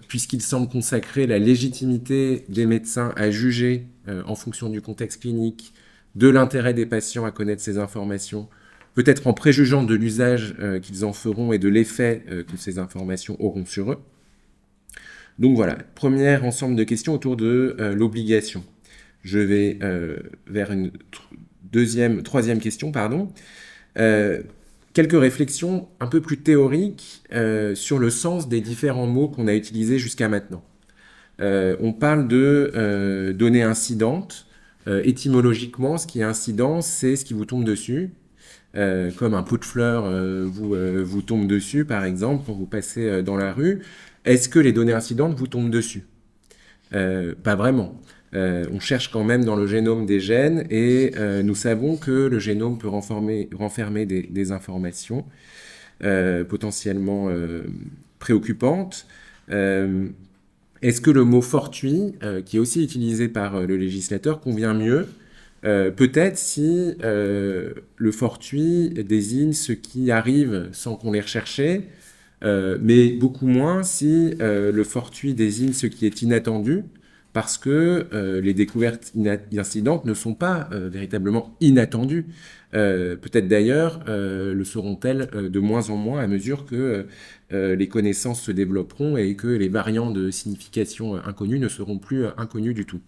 puisqu'il semble consacrer la légitimité des médecins à juger en fonction du contexte clinique, de l'intérêt des patients à connaître ces informations, peut-être en préjugeant de l'usage qu'ils en feront et de l'effet que ces informations auront sur eux. Donc voilà, premier ensemble de questions autour de l'obligation. Je vais vers une troisième question, pardon. Quelques réflexions un peu plus théoriques sur le sens des différents mots qu'on a utilisés jusqu'à maintenant. On parle de données incidentes. Étymologiquement, ce qui est incident, c'est ce qui vous tombe dessus. Comme un pot de fleurs vous tombe dessus, par exemple, quand vous passez dans la rue. Est-ce que les données incidentes vous tombent dessus? Pas vraiment. On cherche quand même dans le génome des gènes et nous savons que le génome peut renfermer des informations potentiellement préoccupantes. Est-ce que le mot fortuit, qui est aussi utilisé par le législateur, convient mieux? Peut-être si le fortuit désigne ce qui arrive sans qu'on l'ait recherché, mais beaucoup moins si le fortuit désigne ce qui est inattendu, parce que les découvertes incidentes ne sont pas véritablement inattendues. Peut-être d'ailleurs le seront-elles de moins en moins à mesure que les connaissances se développeront et que les variants de signification inconnus ne seront plus inconnus du tout.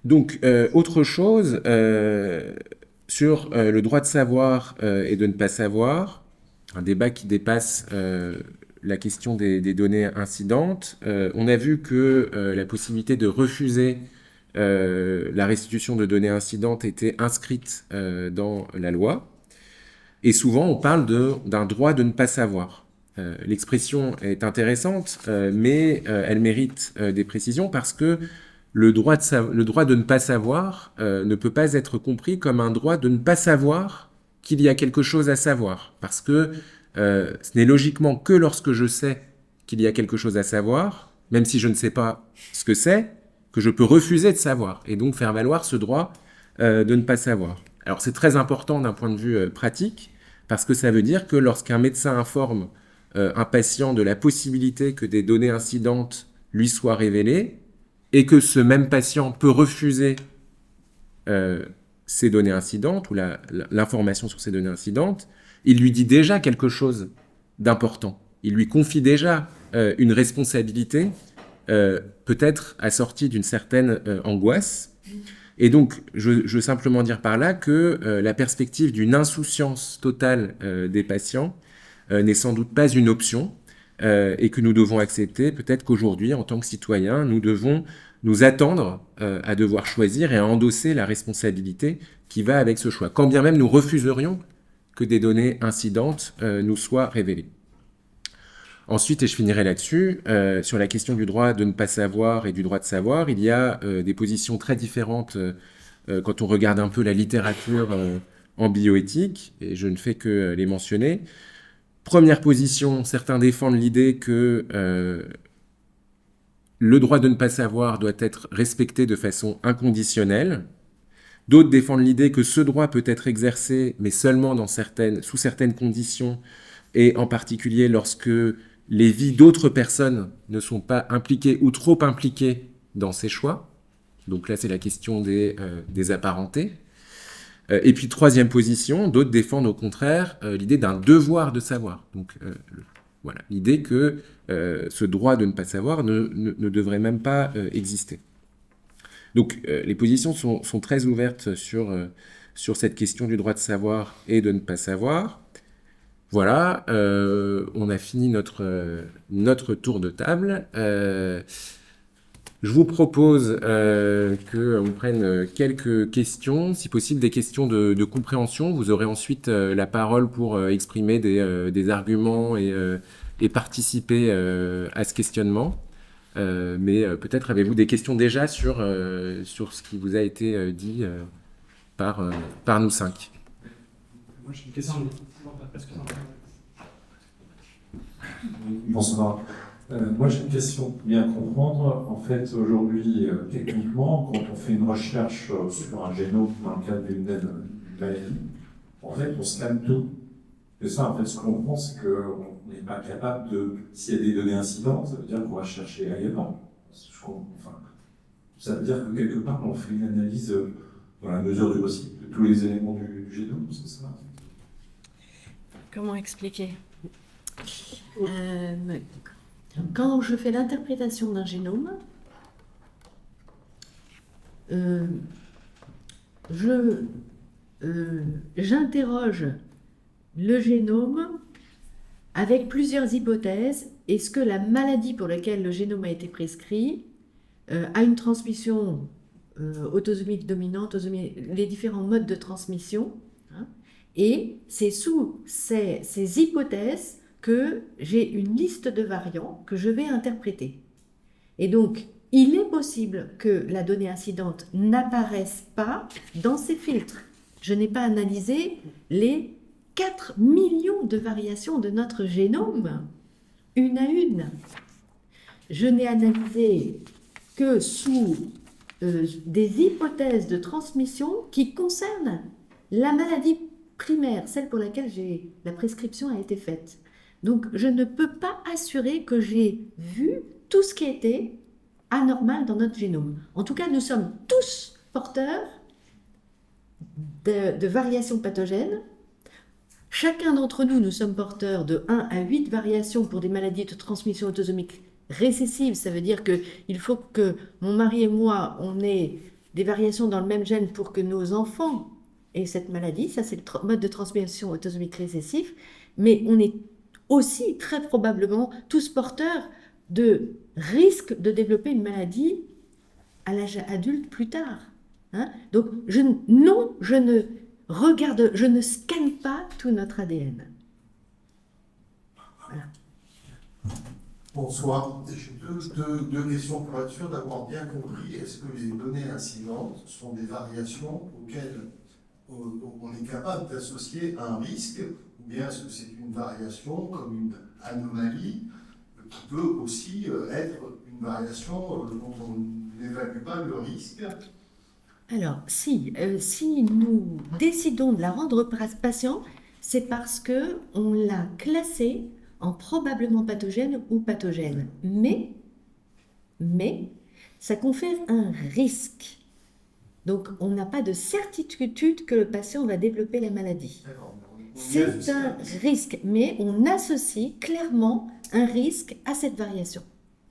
Donc, autre chose sur le droit de savoir et de ne pas savoir, un débat qui dépasse la question des données incidentes. On a vu que la possibilité de refuser la restitution de données incidentes était inscrite dans la loi. Et souvent, on parle d'un droit de ne pas savoir. L'expression est intéressante, mais elle mérite des précisions parce que le droit de ne pas savoir ne peut pas être compris comme un droit de ne pas savoir qu'il y a quelque chose à savoir. Parce que ce n'est logiquement que lorsque je sais qu'il y a quelque chose à savoir, même si je ne sais pas ce que c'est, que je peux refuser de savoir, et donc faire valoir ce droit de ne pas savoir. Alors c'est très important d'un point de vue pratique, parce que ça veut dire que lorsqu'un médecin informe un patient de la possibilité que des données incidentes lui soient révélées, et que ce même patient peut refuser ces données incidentes, ou l'information sur ces données incidentes, il lui dit déjà quelque chose d'important. Il lui confie déjà une responsabilité, peut-être assortie d'une certaine angoisse. Et donc, je veux simplement dire par là que la perspective d'une insouciance totale des patients n'est sans doute pas une option, et que nous devons accepter. Peut-être qu'aujourd'hui, en tant que citoyens, nous devons nous attendre à devoir choisir et à endosser la responsabilité qui va avec ce choix, quand bien même nous refuserions que des données incidentes nous soient révélées. Ensuite, et je finirai là-dessus, sur la question du droit de ne pas savoir et du droit de savoir, il y a des positions très différentes quand on regarde un peu la littérature en bioéthique, et je ne fais que les mentionner. Première position, certains défendent l'idée que le droit de ne pas savoir doit être respecté de façon inconditionnelle. D'autres défendent l'idée que ce droit peut être exercé, mais seulement sous certaines conditions, et en particulier lorsque les vies d'autres personnes ne sont pas impliquées ou trop impliquées dans ces choix. Donc là, c'est la question des apparentés. Et puis, troisième position, d'autres défendent au contraire l'idée d'un devoir de savoir. Donc voilà, l'idée que ce droit de ne pas savoir ne devrait même pas exister. Donc les positions sont très ouvertes sur cette question du droit de savoir et de ne pas savoir. Voilà, on a fini notre tour de table. Je vous propose qu'on prenne quelques questions, si possible des questions de compréhension. Vous aurez ensuite la parole pour exprimer des arguments et participer à ce questionnement. Mais peut-être avez-vous des questions déjà sur ce qui vous a été dit par nous cinq. Moi j'ai une question. Bonsoir. Moi, j'ai une question pour bien comprendre. En fait, aujourd'hui, techniquement, quand on fait une recherche sur un génome dans le cadre d'une maladie, en fait, on scanne tout. Et ça, en fait, ce qu'on comprend, c'est qu'on n'est pas capable de... S'il y a des données incidentes, ça veut dire qu'on va chercher ailleurs. Enfin, ça veut dire que quelque part, on fait une analyse dans la mesure du possible de tous les éléments du génome, c'est ça? Comment expliquer? Quand je fais l'interprétation d'un génome, j'interroge le génome avec plusieurs hypothèses. Est-ce que la maladie pour laquelle le génome a été prescrit a une transmission autosomique dominante, les différents modes de transmission, hein, et c'est sous ces hypothèses que j'ai une liste de variants que je vais interpréter. Et donc, il est possible que la donnée incidente n'apparaisse pas dans ces filtres. Je n'ai pas analysé les 4 millions de variations de notre génome, une à une. Je n'ai analysé que sous des hypothèses de transmission qui concernent la maladie primaire, celle pour laquelle la prescription a été faite. Donc, je ne peux pas assurer que j'ai vu tout ce qui était anormal dans notre génome. En tout cas, nous sommes tous porteurs de variations pathogènes. Chacun d'entre nous, nous sommes porteurs de 1 à 8 variations pour des maladies de transmission autosomique récessive. Ça veut dire qu'il faut que mon mari et moi, on ait des variations dans le même gène pour que nos enfants aient cette maladie. Ça, c'est le mode de transmission autosomique récessif. Mais on est aussi très probablement tous porteurs de risque de développer une maladie à l'âge adulte plus tard. Hein? Donc, je ne scanne pas tout notre ADN. Voilà. Bonsoir. J'ai deux questions pour être sûr d'avoir bien compris. Est-ce que les données incidentes sont des variations auxquelles on est capable d'associer un risque, ou bien est-ce que c'est une variation comme une anomalie qui peut aussi être une variation dont on n'évalue pas le risque. Alors, si nous décidons de la rendre patient, c'est parce que on l'a classée en probablement pathogène ou pathogène. Mais, ça confère un risque. Donc, on n'a pas de certitude que le patient va développer la maladie. C'est un risque, mais on associe clairement un risque à cette variation.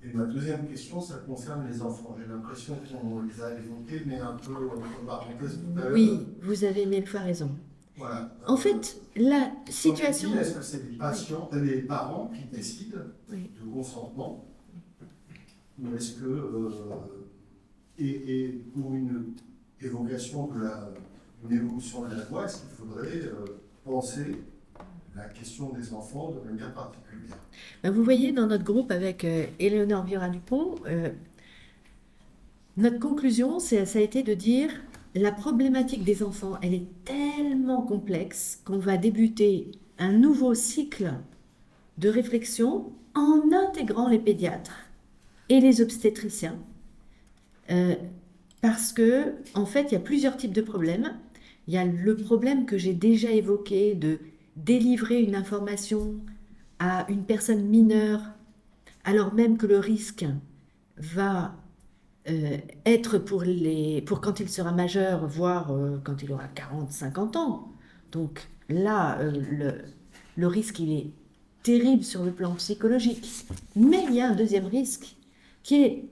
Et ma deuxième question, ça concerne les enfants. J'ai l'impression qu'on les a évoqués, mais un peu en parenthèse tout à l'heure. Oui, vous avez mille fois raison. Voilà. En fait, la situation... Est-ce que c'est les patients, les parents qui décident Oui. du consentement? Ou est-ce que, et pour une évocation d'une évolution de la loi, est-ce qu'il faudrait penser la question des enfants de manière particulière? Ben, vous voyez, dans notre groupe avec Éléonore Viora-Dupont, notre conclusion, ça a été de dire la problématique des enfants, elle est tellement complexe qu'on va débuter un nouveau cycle de réflexion en intégrant les pédiatres et les obstétriciens. Parce que, en fait, il y a plusieurs types de problèmes. Il y a le problème que j'ai déjà évoqué de délivrer une information à une personne mineure, alors même que le risque va être pour quand il sera majeur, voire quand il aura 40, 50 ans. Donc là, le risque, il est terrible sur le plan psychologique. Mais il y a un deuxième risque qui est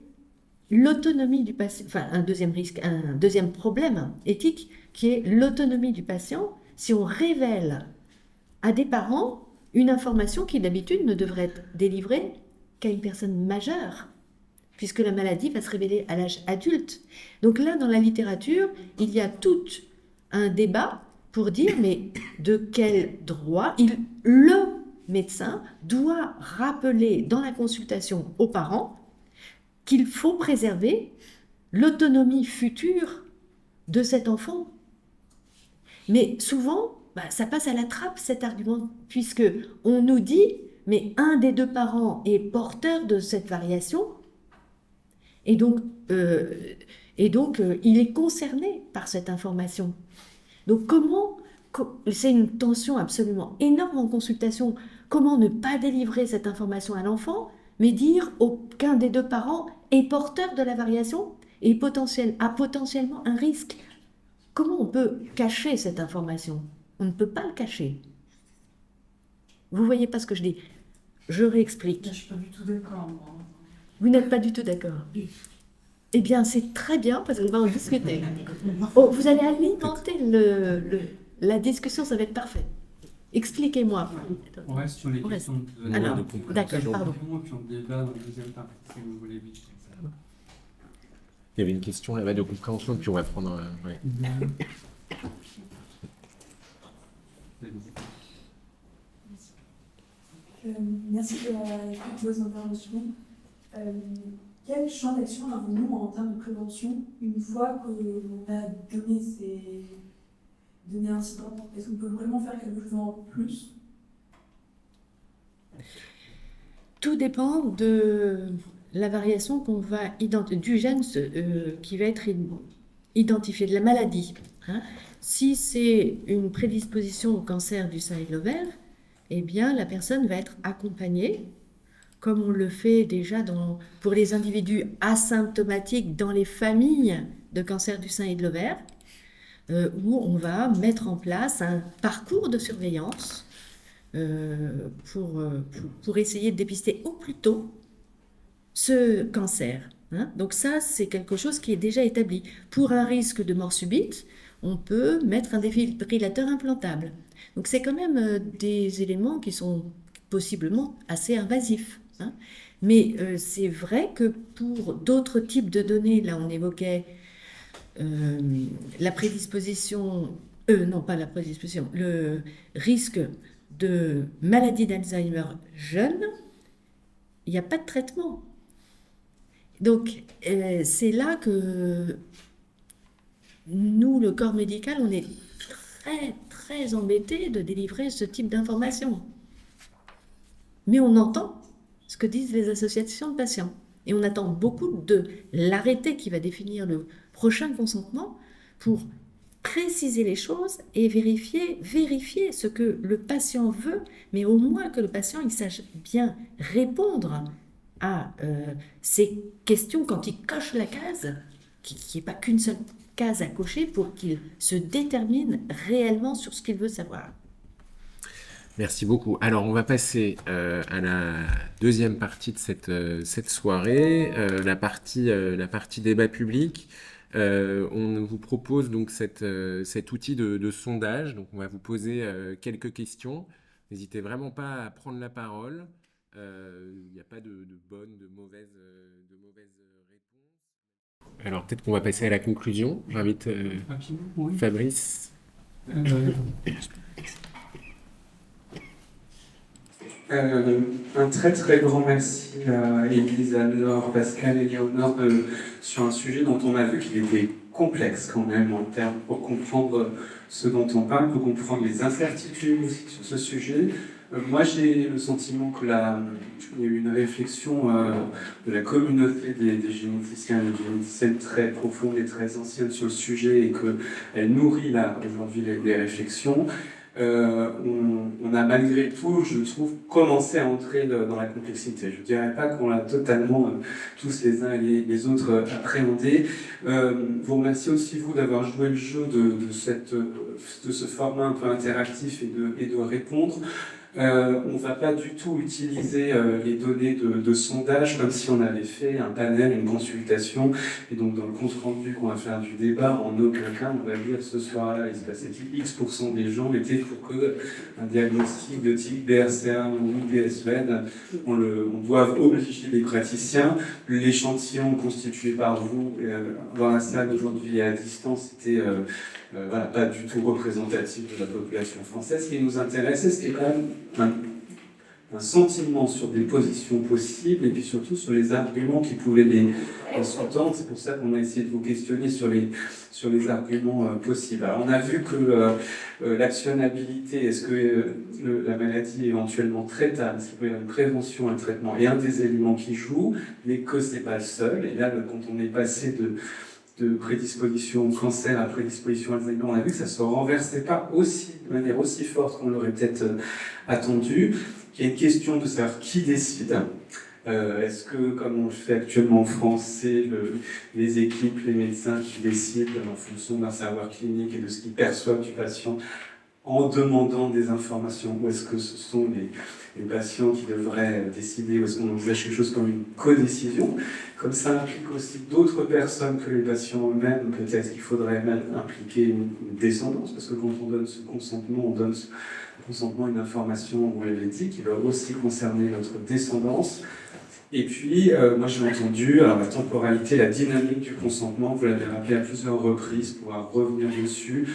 l'autonomie du patient, enfin un deuxième problème éthique qui est l'autonomie du patient si on révèle à des parents une information qui d'habitude ne devrait être délivrée qu'à une personne majeure, puisque la maladie va se révéler à l'âge adulte. Donc là, dans la littérature, il y a tout un débat pour dire, mais de quel droit le médecin doit rappeler dans la consultation aux parents qu'il faut préserver l'autonomie future de cet enfant. Mais souvent, ça passe à la trappe cet argument, puisque on nous dit, mais un des deux parents est porteur de cette variation, et donc il est concerné par cette information. Donc c'est une tension absolument énorme en consultation, comment ne pas délivrer cette information à l'enfant, mais dire aucun des deux parents est porteur de la variation et a potentiellement un risque. Comment on peut cacher cette information? On ne peut pas le cacher. Vous voyez pas ce que je dis? Je réexplique. Je ne suis pas du tout d'accord, moi. Vous n'êtes pas du tout d'accord? Eh bien, c'est très bien, parce qu'on va en discuter. Oh, vous allez alimenter la discussion, ça va être parfait. Expliquez-moi. On reste sur les questions de Alors, d'accord, pardon. Puis on débat dans la deuxième partie, si vous voulez bien. Il y avait une question là-bas de compréhension, puis on va prendre... ouais. Merci de vos interventions. Quel champ d'action avons-nous en termes de prévention une fois qu'on a donné un incident? Est-ce qu'on peut vraiment faire quelque chose en plus? Tout dépend de la variation qu'on va identifier, du gène qui va être identifié, de la maladie. Hein. Si c'est une prédisposition au cancer du sein et de l'ovaire, eh bien la personne va être accompagnée, comme on le fait déjà pour les individus asymptomatiques dans les familles de cancer du sein et de l'ovaire, où on va mettre en place un parcours de surveillance pour essayer de dépister au plus tôt ce cancer. Hein. Donc ça, c'est quelque chose qui est déjà établi. Pour un risque de mort subite, on peut mettre un défibrillateur implantable. Donc c'est quand même des éléments qui sont possiblement assez invasifs. Hein. Mais c'est vrai que pour d'autres types de données, là on évoquait la prédisposition, non pas la prédisposition, le risque de maladie d'Alzheimer jeune, il n'y a pas de traitement. Donc c'est là que nous, le corps médical, on est très très embêtés de délivrer ce type d'informations. Mais on entend ce que disent les associations de patients. Et on attend beaucoup de l'arrêté qui va définir le prochain consentement pour préciser les choses et vérifier ce que le patient veut, mais au moins que le patient il sache bien répondre à ces questions quand il coche la case, qu'il n'y ait pas qu'une seule case à cocher pour qu'il se détermine réellement sur ce qu'il veut savoir. Merci beaucoup. Alors, on va passer à la deuxième partie de cette soirée, la partie débat public. On vous propose donc cet outil de sondage. Donc, on va vous poser quelques questions. N'hésitez vraiment pas à prendre la parole. Il n'y a pas de bonnes, de mauvaises réponses. Alors, peut-être qu'on va passer à la conclusion. J'invite Fabrice. Un très très grand merci à Élise, à Laure, Pascal et Léonore sur un sujet dont on a vu qu'il était complexe quand même en termes pour comprendre ce dont on parle, pour comprendre les incertitudes aussi sur ce sujet. Moi j'ai le sentiment qu'il y a eu une réflexion de la communauté des généticiens et des généticiennes très profonde et très ancienne sur le sujet et qu'elle nourrit là aujourd'hui les réflexions. On a malgré tout, je trouve, commencé à entrer dans la complexité. Je ne dirais pas qu'on l'a totalement tous les uns et les autres appréhendé. Vous remerciez aussi, vous, d'avoir joué le jeu de ce format un peu interactif et de répondre. On ne va pas du tout utiliser les données de sondage comme si on avait fait un panel, une consultation. Et donc, dans le compte-rendu qu'on va faire du débat, en aucun cas, on va dire ce soir-là, il se passait X% des gens étaient pour qu'un diagnostic de type BRCA ou DSVN, on doive obliger les praticiens. L'échantillon constitué par vous dans la salle aujourd'hui et à distance était pas du tout représentatif de la population française. Ce qui nous intéressait, c'était quand même un sentiment sur des positions possibles et puis surtout sur les arguments qui pouvaient les sous-tendre. C'est pour ça qu'on a essayé de vous questionner sur les arguments possibles. Alors on a vu que l'actionnabilité, est-ce que la maladie est éventuellement traitable, est-ce qu'il peut y avoir une prévention, un traitement, est un des éléments qui joue, mais que c'est pas le seul. Et là, quand on est passé de prédisposition au cancer à prédisposition à Alzheimer, on a vu que ça ne se renversait pas de manière aussi forte qu'on l'aurait peut-être attendu. Il y a une question de savoir qui décide. Est-ce que, comme on le fait actuellement en France, c'est les équipes, les médecins qui décident en fonction d'un savoir clinique et de ce qu'ils perçoivent du patient en demandant des informations, ou est-ce que ce sont les patients qui devraient décider, ou est-ce qu'on envisage quelque chose comme une codécision? Comme ça implique aussi d'autres personnes que les patients eux-mêmes, peut-être qu'il faudrait même impliquer une descendance, parce que quand on donne ce consentement, on donne ce consentement une information, vous l'avez dit, qui va aussi concerner notre descendance. Et puis, moi j'ai entendu, alors la temporalité, la dynamique du consentement, vous l'avez rappelé à plusieurs reprises, pour revenir dessus,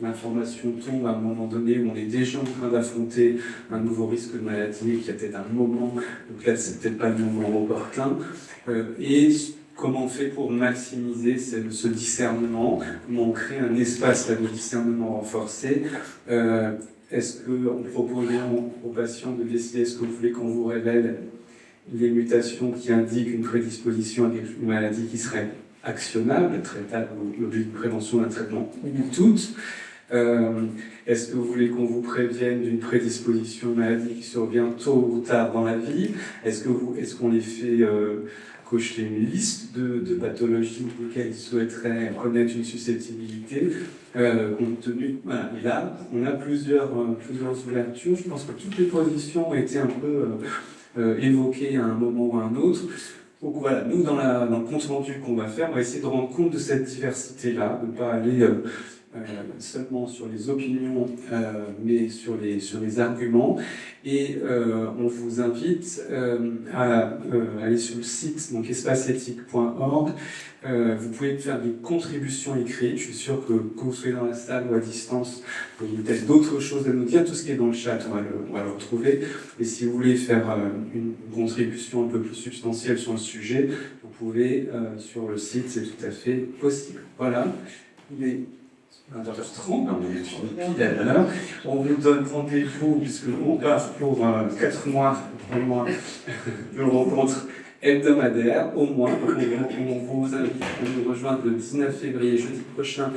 l'information tombe à un moment donné où on est déjà en train d'affronter un nouveau risque de maladie, qui a peut-être un moment, donc là c'est peut-être pas le moment opportun, et comment on fait pour maximiser ce discernement, comment on crée un espace de discernement renforcé. Est-ce qu'on propose aux patients de décider, est-ce que vous voulez qu'on vous révèle les mutations qui indiquent une prédisposition à une maladie qui serait actionnable, traitable, l'objet d'une prévention d'un traitement, ou toutes. Est-ce que vous voulez qu'on vous prévienne d'une prédisposition à une maladie qui survient tôt ou tard dans la vie? Est-ce qu'on les fait cocher une liste de pathologies auxquelles ils souhaiteraient connaître une susceptibilité, compte tenu... Voilà. Et là, on a plusieurs ouvertures. Je pense que toutes les positions ont été un peu évoquées à un moment ou à un autre. Donc voilà, nous, dans le compte-rendu qu'on va faire, on va essayer de rendre compte de cette diversité-là, de ne pas aller seulement sur les opinions, mais sur les arguments. Et on vous invite à aller sur le site, donc espaceethique.org. Vous pouvez faire des contributions écrites. Je suis sûr que vous soyez dans la salle ou à distance, vous avez peut-être d'autres choses à nous dire. Tout ce qui est dans le chat, on va le retrouver. Et si vous voulez faire une contribution un peu plus substantielle sur le sujet, vous pouvez sur le site, c'est tout à fait possible. Voilà. Il est 20h30, on est fini pile à l'heure. On vous donne rendez-vous, puisque on part pour 4 mois, 3 mois de rencontres hebdomadaires, au moins. On vous invite à nous rejoindre le 19 février, jeudi prochain,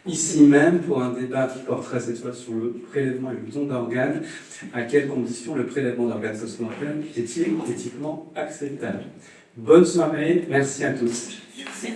ici même, pour un débat qui portera cette fois sur le prélèvement et le don d'organes. À quelles conditions le prélèvement d'organes post-mortem est-il éthiquement acceptable? Bonne soirée, merci à tous. Merci.